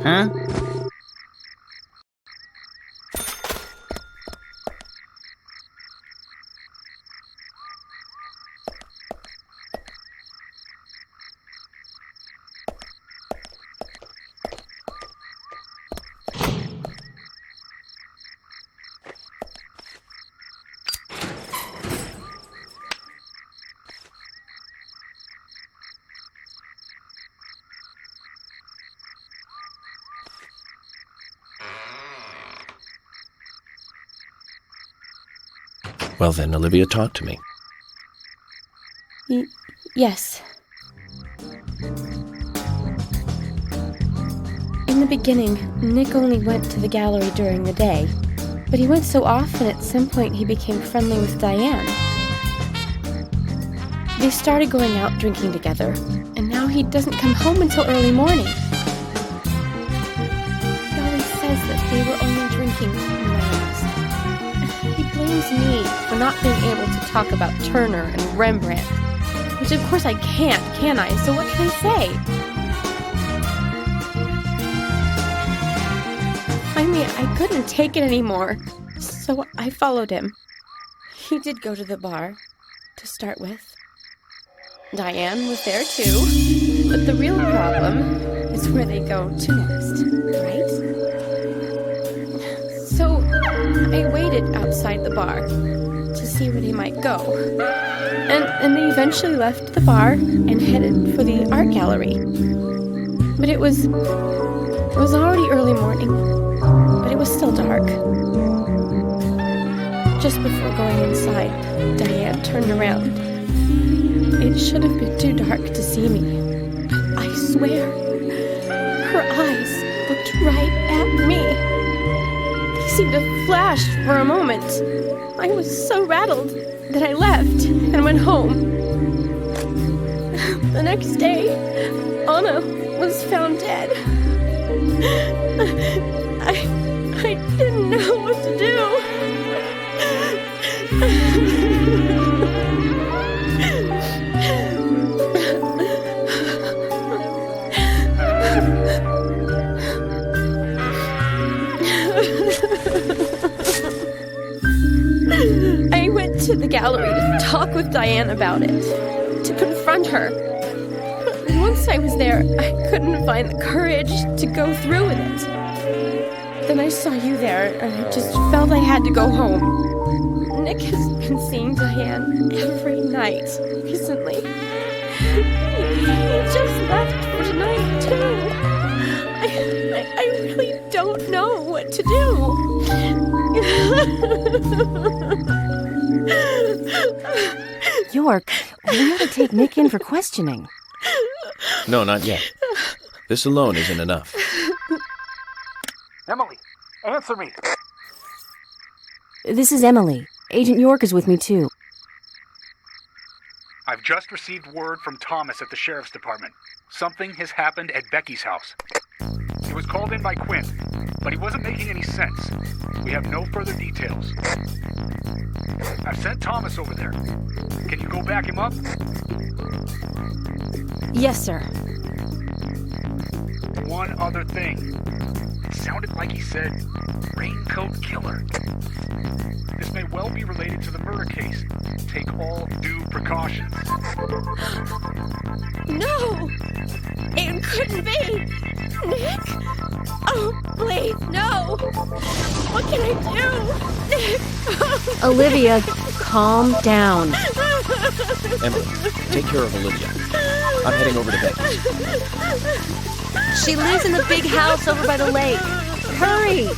Huh? Well then, Olivia, talk to me. Yes. In the beginning, Nick only went to the gallery during the day, but he went so often at some point he became friendly with Diane. They started going out drinking together, and now he doesn't come home until early morning. He always says that they were only drinking when I asked. He blames me for not being able to talk about Turner and Rembrandt, which of course I can't, can I? So what can I say? Finally, I couldn't take it anymore, so I followed him. He did go to the bar, to start with. Diane was there too, but the real problem is where they go to next, right? So I waited outside the bar to see where they might go. And they eventually left the bar and headed for the art gallery. But it was already early morning, but it was still dark. Just before going inside, Diane turned around. It should have been too dark to see me, but I swear, her eyes looked right at me. They seemed to flash for a moment. I was so rattled that I left and went home. The next day, Anna was found dead. I didn't know what to do. I went to the gallery to talk with Diane about it, to confront her. But once I was there, I couldn't find the courage to go through with it. Then I saw you there, and I just felt I had to go home. Nick has been seeing Diane every night recently. He just left for tonight, too. I really don't know what to do. York, we ought to take Nick in for questioning. No, not yet. This alone isn't enough. Emily, answer me. This is Emily. Agent York is with me, too. I've just received word from Thomas at the Sheriff's Department. Something has happened at Becky's house. He was called in by Quinn, but he wasn't making any sense. We have no further details. I've sent Thomas over there. Can you go back him up? Yes, sir. One other thing. It sounded like he said, Raincoat Killer. This may well be related to the murder case. Take all due precautions. No! It couldn't be! Nick? Oh, please, no! What can I do? Nick! Olivia, calm down. Emily, take care of Olivia. I'm heading over to Becky. She lives in the big house over by the lake. Hurry!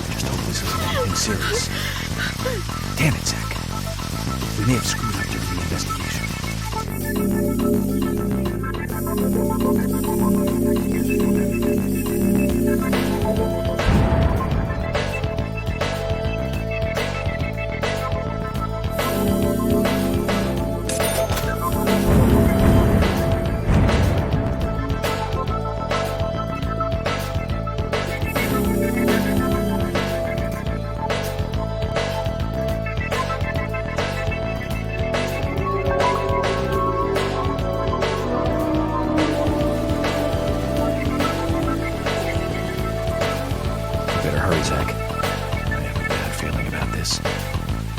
Just hope this isn't anything serious. Damn it, Zach. We may have screwed up during the investigation. hurry, Zach. I have a bad feeling about this.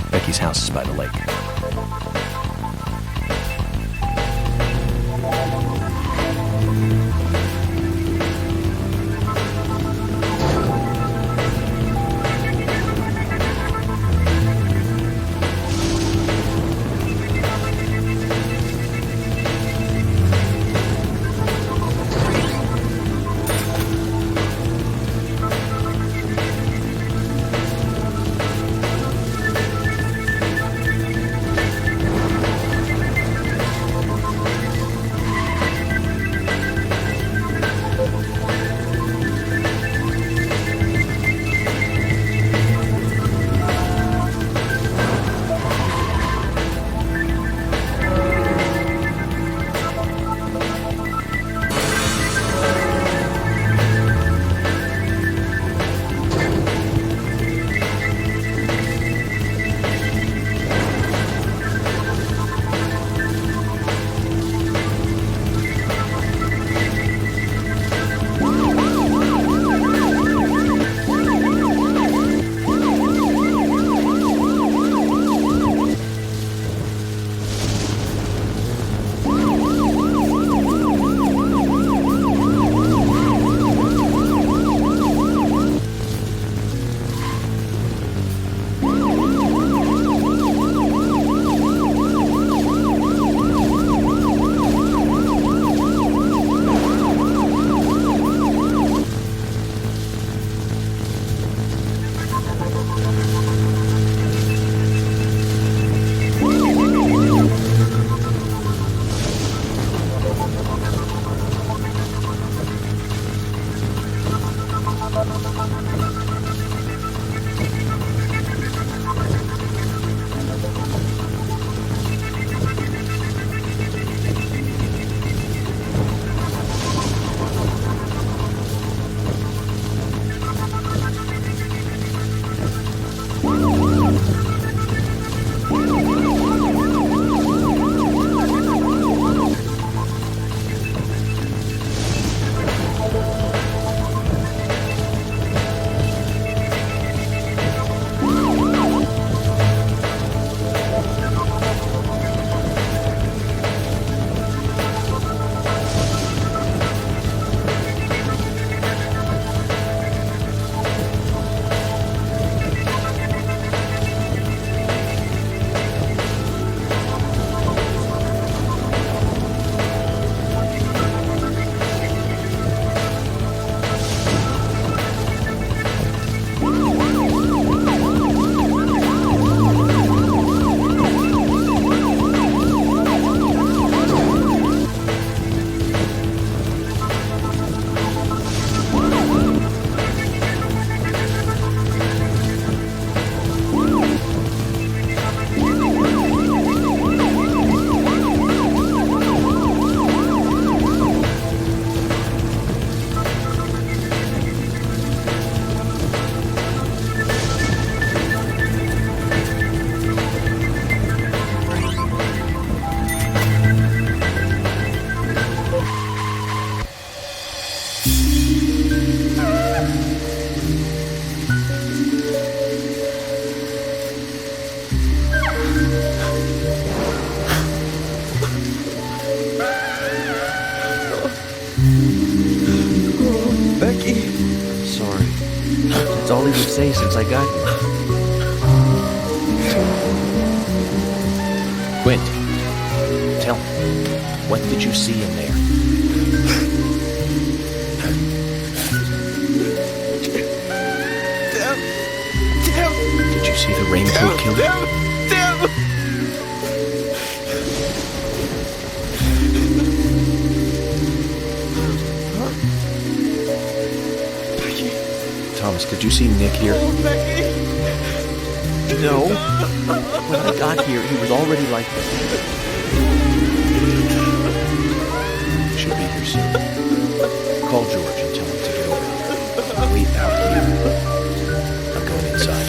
Becky's house is by the lake. That's all he would say since I got here. Quint, tell me, what did you see in there? Did you see the raincoat killer? Thomas, did you see Nick here? No. When I got here, he was already like this. Should be here soon. Call George and tell him to get over here. Wait out here. I'm going inside.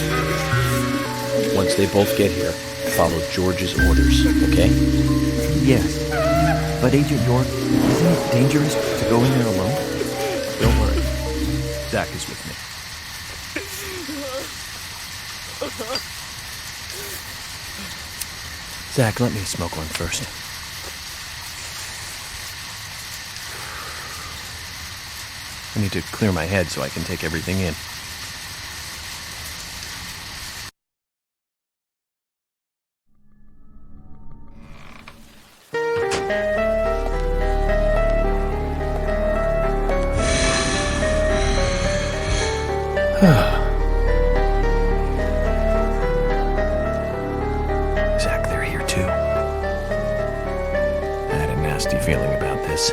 Once they both get here, follow George's orders, okay? Yes. But Agent York, isn't it dangerous to go in there alone? Don't worry. Zach is with me. Zach, let me smoke one first. I need to clear my head so I can take everything in. Zach, they're here too. I had a nasty feeling about this.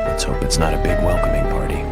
Let's hope it's not a big welcoming party.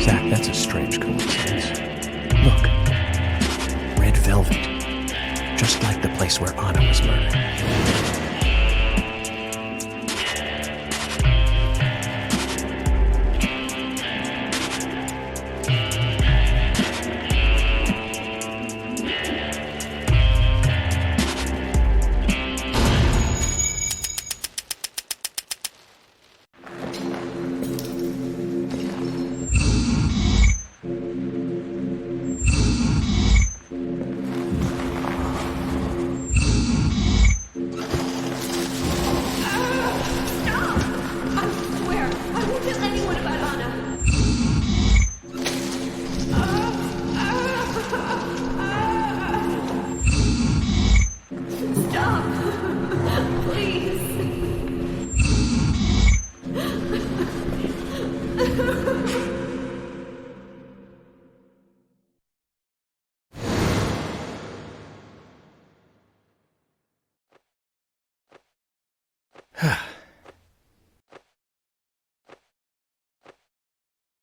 Zach, that's a strange coincidence. Look. Red velvet. Just like the place where Anna was murdered.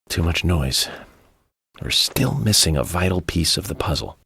Too much noise. We're still missing a vital piece of the puzzle.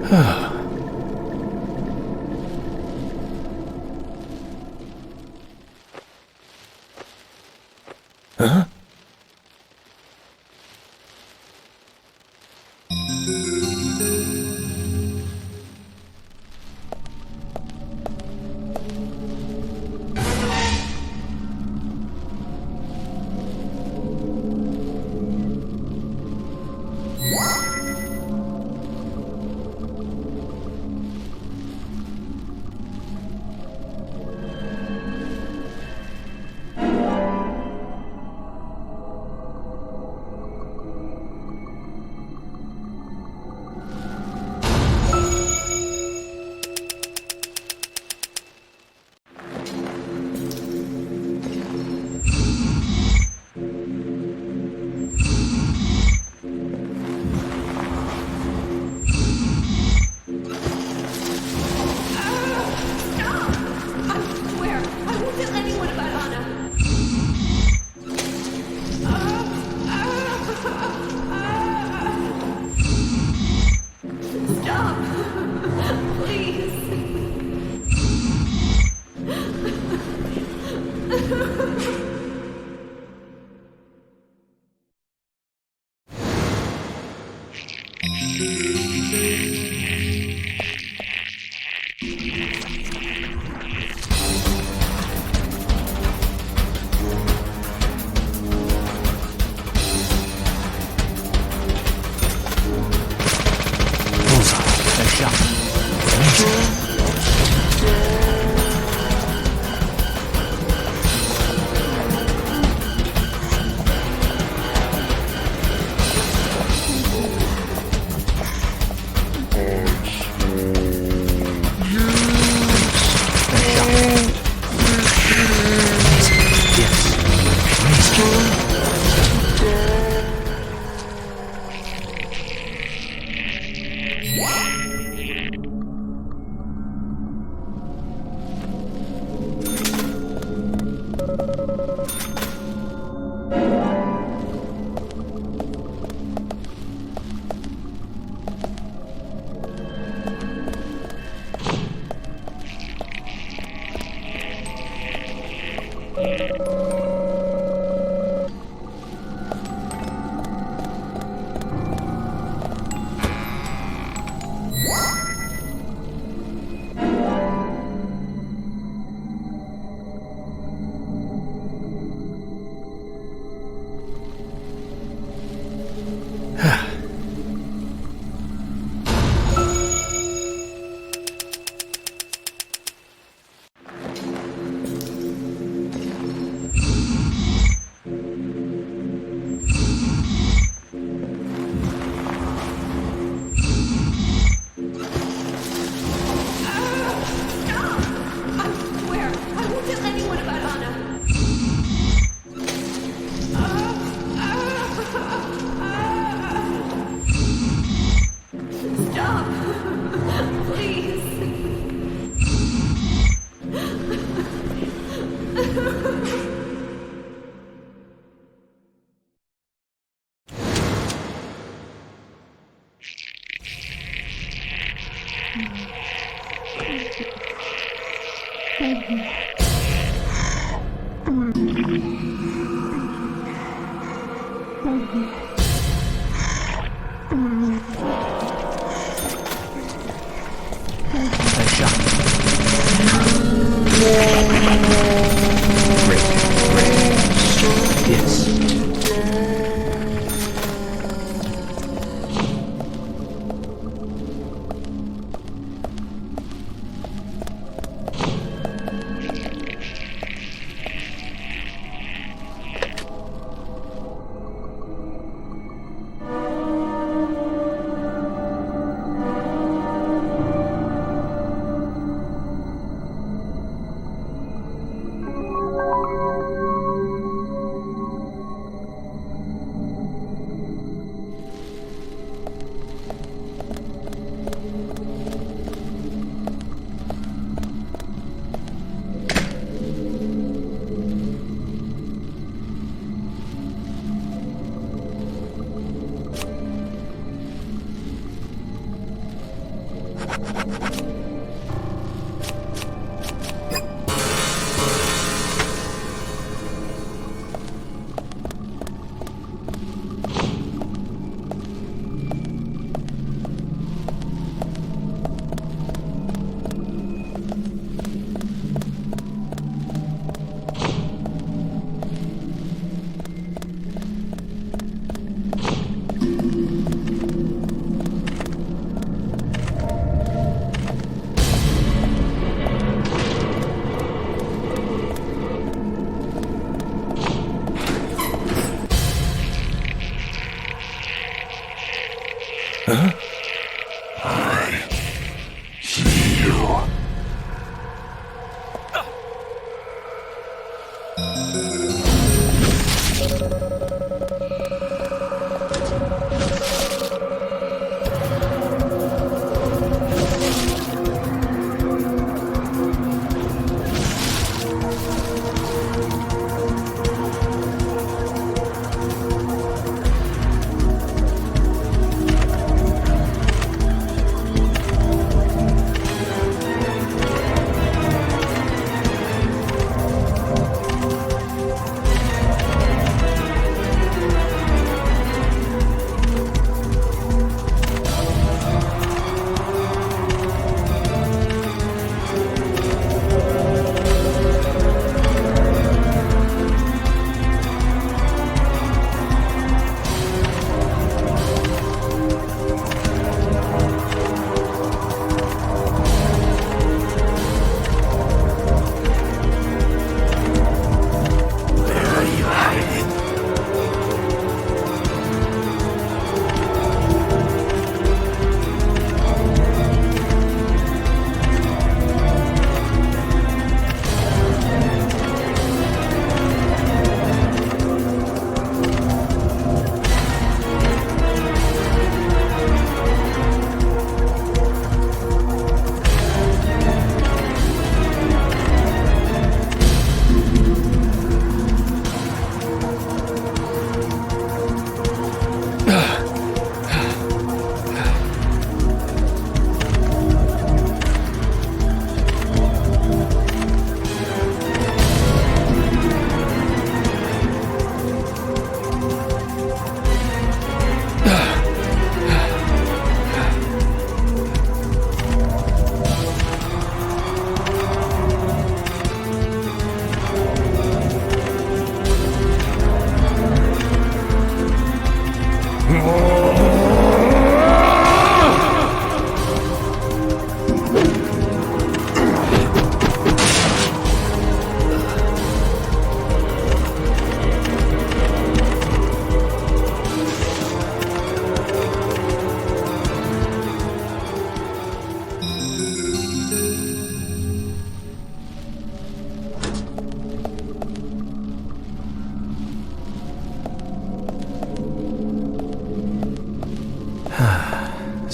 Huh?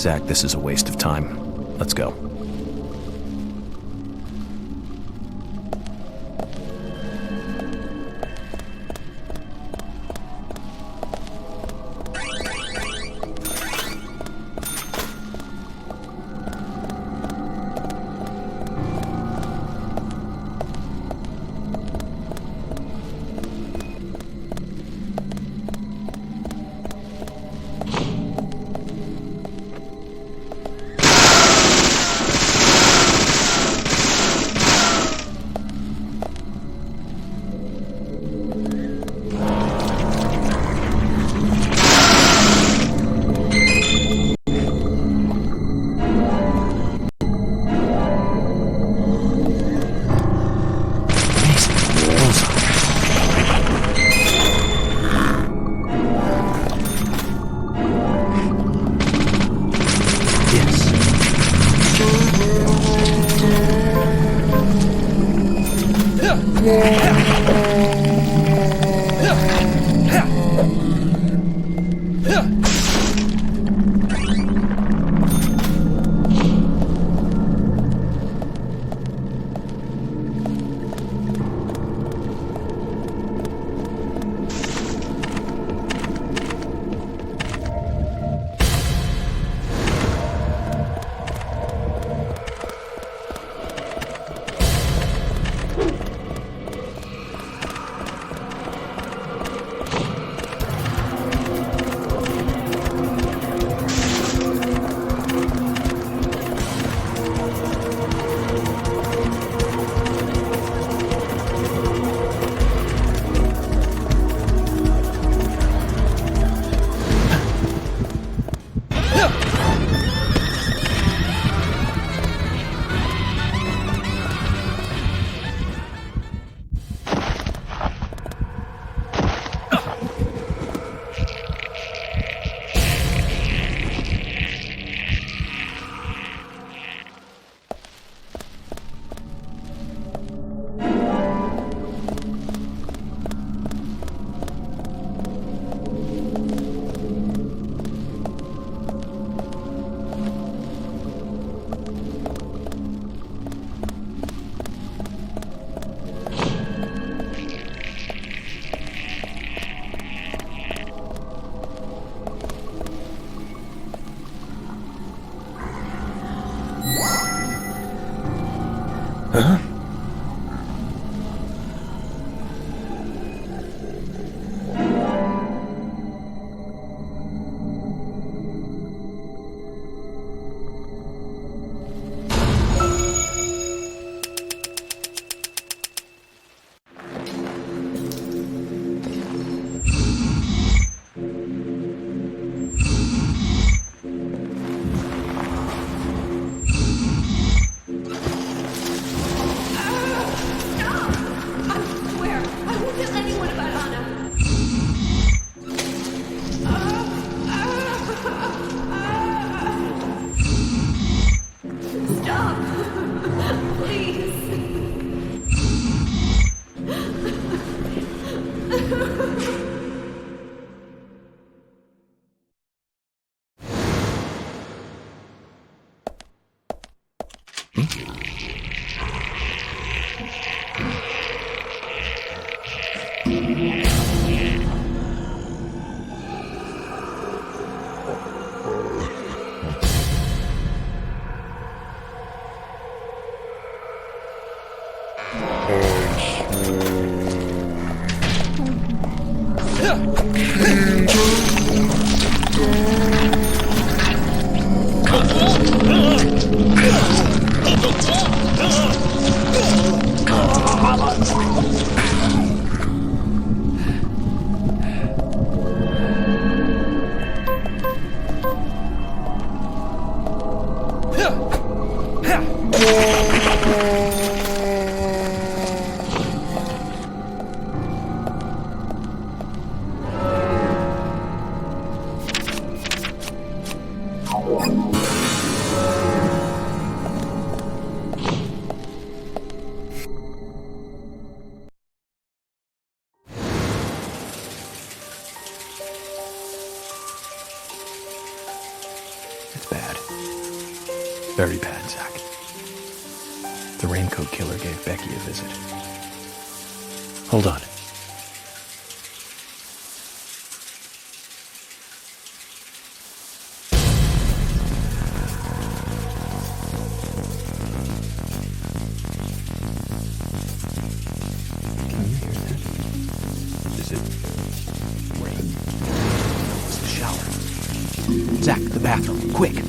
Zach, this is a waste of time. Let's go. Huh? It's bad. Very bad, Zach. The raincoat killer gave Becky a visit. Hold on. Can you hear that? Is it rain? It's the shower. Zach, the bathroom, quick!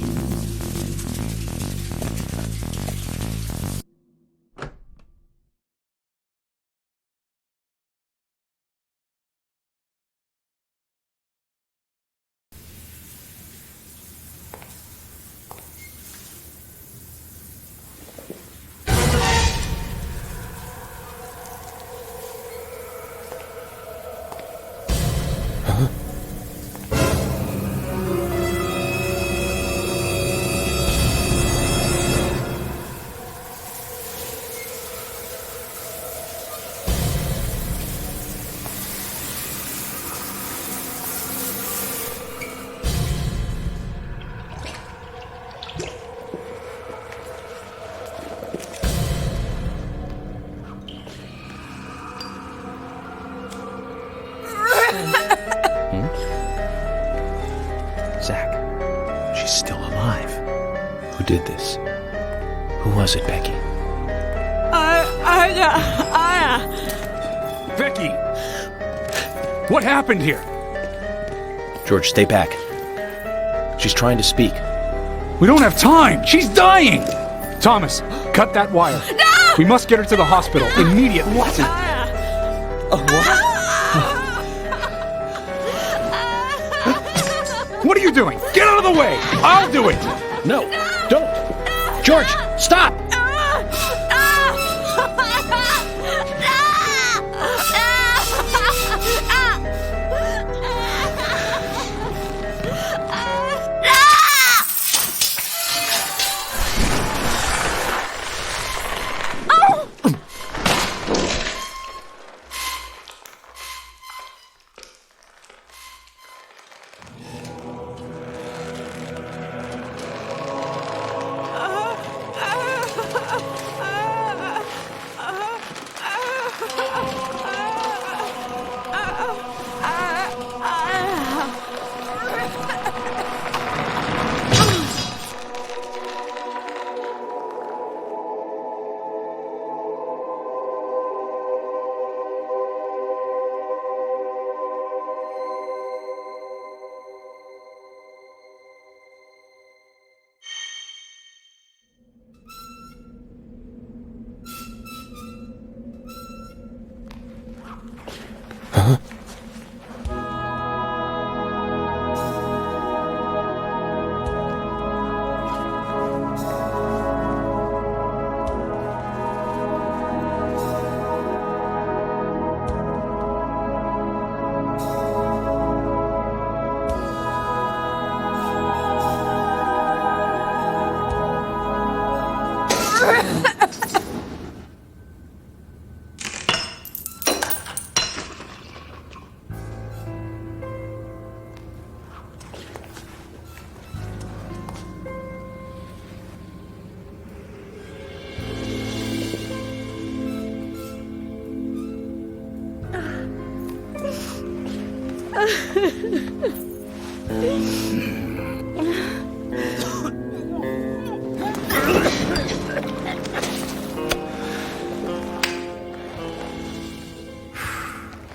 Zach, she's still alive. Who did this? Who was it, Becky? Becky! What happened here? George, stay back. She's trying to speak. We don't have time! She's dying! Thomas, cut that wire. No! We must get her to the hospital immediately. What? What are you doing? Get out of the way! I'll do it! No, don't! George, stop!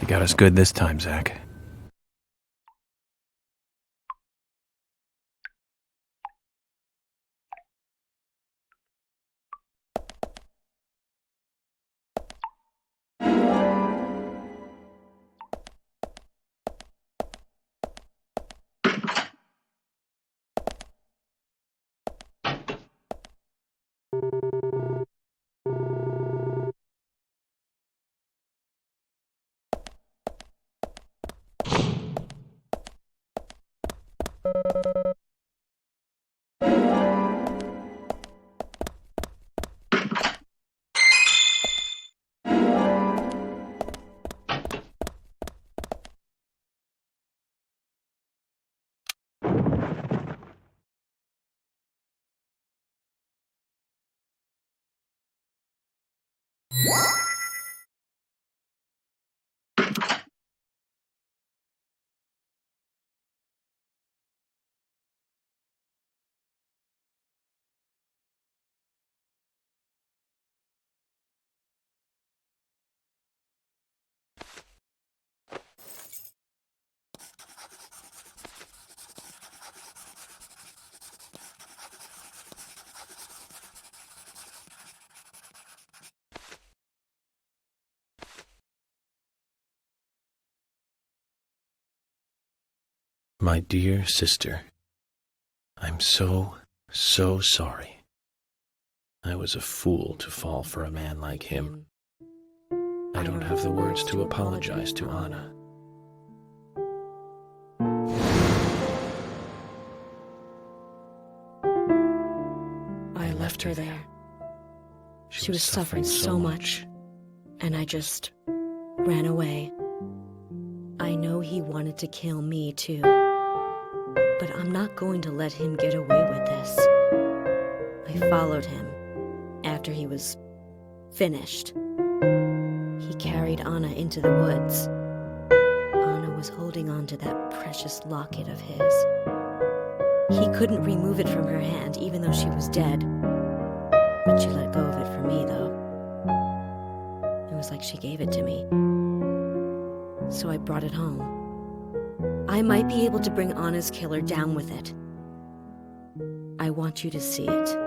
You got us good this time, Zach. My dear sister, I'm so sorry. I was a fool to fall for a man like him. I don't have the words to apologize to Anna. I left her there. She was suffering so much, and I just ran away. I know he wanted to kill me too, but I'm not going to let him get away with this. I followed him after he was finished. He carried Anna into the woods. Anna was holding on to that precious locket of his. He couldn't remove it from her hand, even though she was dead. But she let go of it for me, though. It was like she gave it to me. So I brought it home. I might be able to bring Anna's killer down with it. I want you to see it.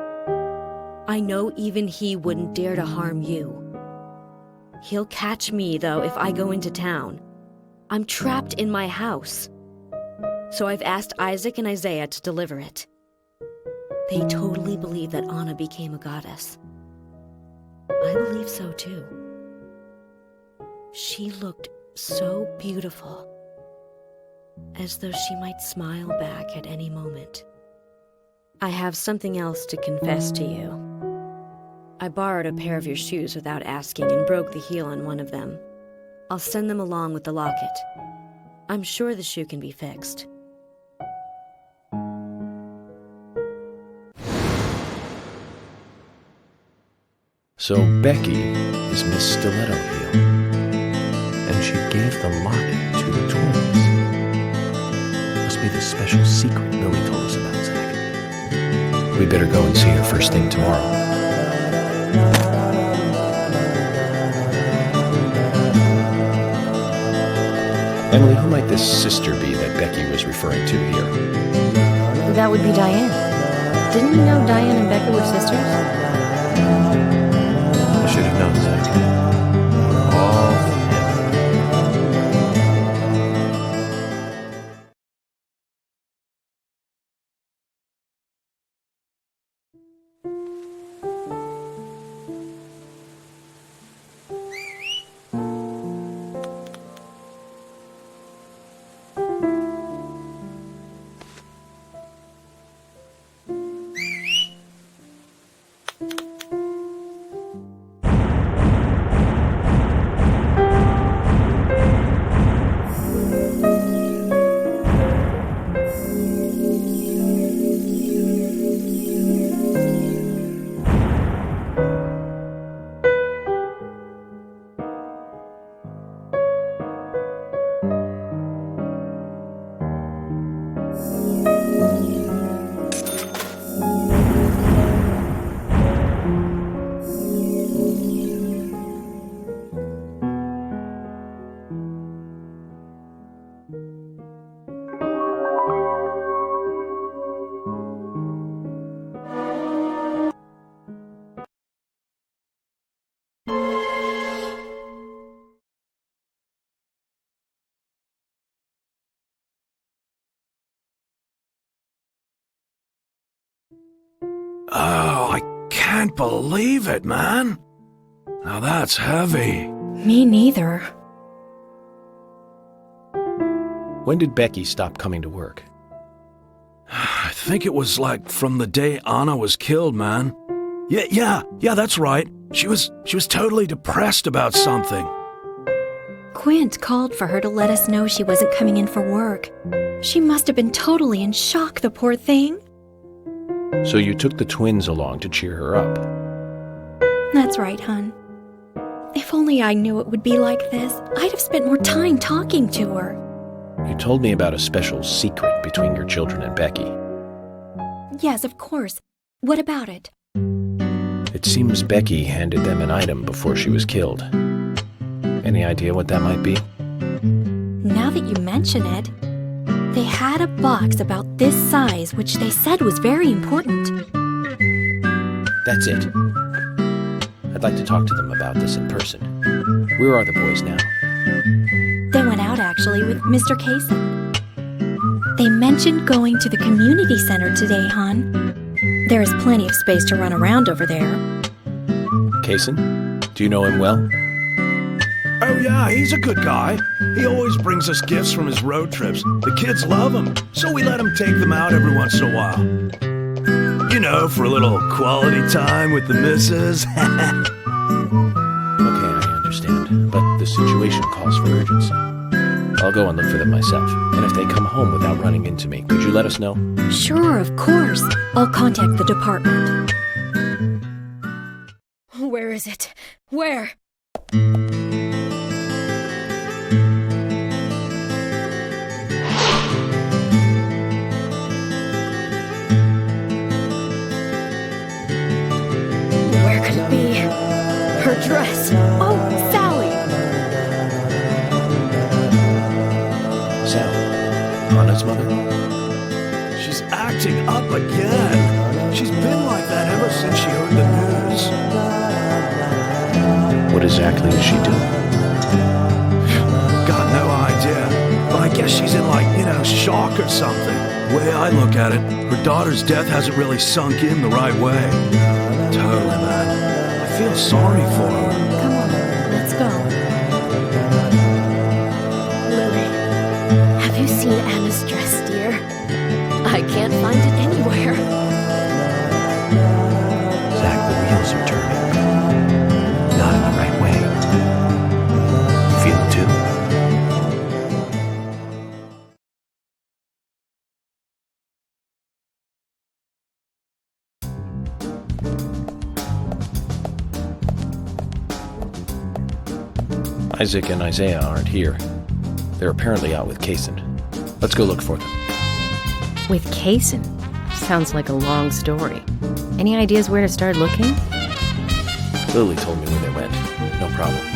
I know even he wouldn't dare to harm you. He'll catch me, though, if I go into town. I'm trapped in my house. So I've asked Isaac and Isaiah to deliver it. They totally believe that Anna became a goddess. I believe so, too. She looked so beautiful, as though she might smile back at any moment. I have something else to confess to you. I borrowed a pair of your shoes without asking and broke the heel on one of them. I'll send them along with the locket. I'm sure the shoe can be fixed. So Becky is Miss Stiletto Heel, and she gave the locket to the twins. Must be the special secret Billy told us about, Zach. We better go and see her first thing tomorrow. Emily, who might this sister be that Becky was referring to here? That would be Diane. Didn't you know Diane and Becca were sisters? I should have known, Zach. All Oh, I can't believe it, man. Now that's heavy. Me neither. When did Becky stop coming to work? I think it was like from the day Anna was killed, man. Yeah, that's right. She was totally depressed about something. Quint called for her to let us know she wasn't coming in for work. She must have been totally in shock, the poor thing. So you took the twins along to cheer her up. That's right, hon. If only I knew it would be like this, I'd have spent more time talking to her. You told me about a special secret between your children and Becky. Yes, of course. What about it? It seems Becky handed them an item before she was killed. Any idea what that might be? Now that you mention it, they had a box about this size which they said was very important. That's it. I'd like to talk to them about this in person. Where are the boys now? They went out actually with Mr. Kaysen. They mentioned going to the community center today, hon. There is plenty of space to run around over there. Kaysen? Do you know him well? Oh yeah, he's a good guy. He always brings us gifts from his road trips. The kids love him, so we let him take them out every once in a while. You know, for a little quality time with the missus. Okay, I understand, but the situation calls for urgency. I'll go and look for them myself, and if they come home without running into me, could you let us know? Sure, of course. I'll contact the department. Where is it? Where? Where could it be? Her dress. Oh, Sally! Sally, Anna's mother? She's acting up again. She's been like that ever since she heard the news. What exactly is she doing? Got no idea. But I guess she's in shock or something. The way I look at it, her daughter's death hasn't really sunk in the right way. Totally, man. I feel sorry for her. Come on, let's go. Lily, have you seen Anna's dress, dear? I can't find it anywhere. Zach, the wheels are turning. Not in the right way. You feel it too? Isaac and Isaiah aren't here. They're apparently out with Kaysen. Let's go look for them. With Kaysen? Sounds like a long story. Any ideas where to start looking? Lily told me where they went. No problem.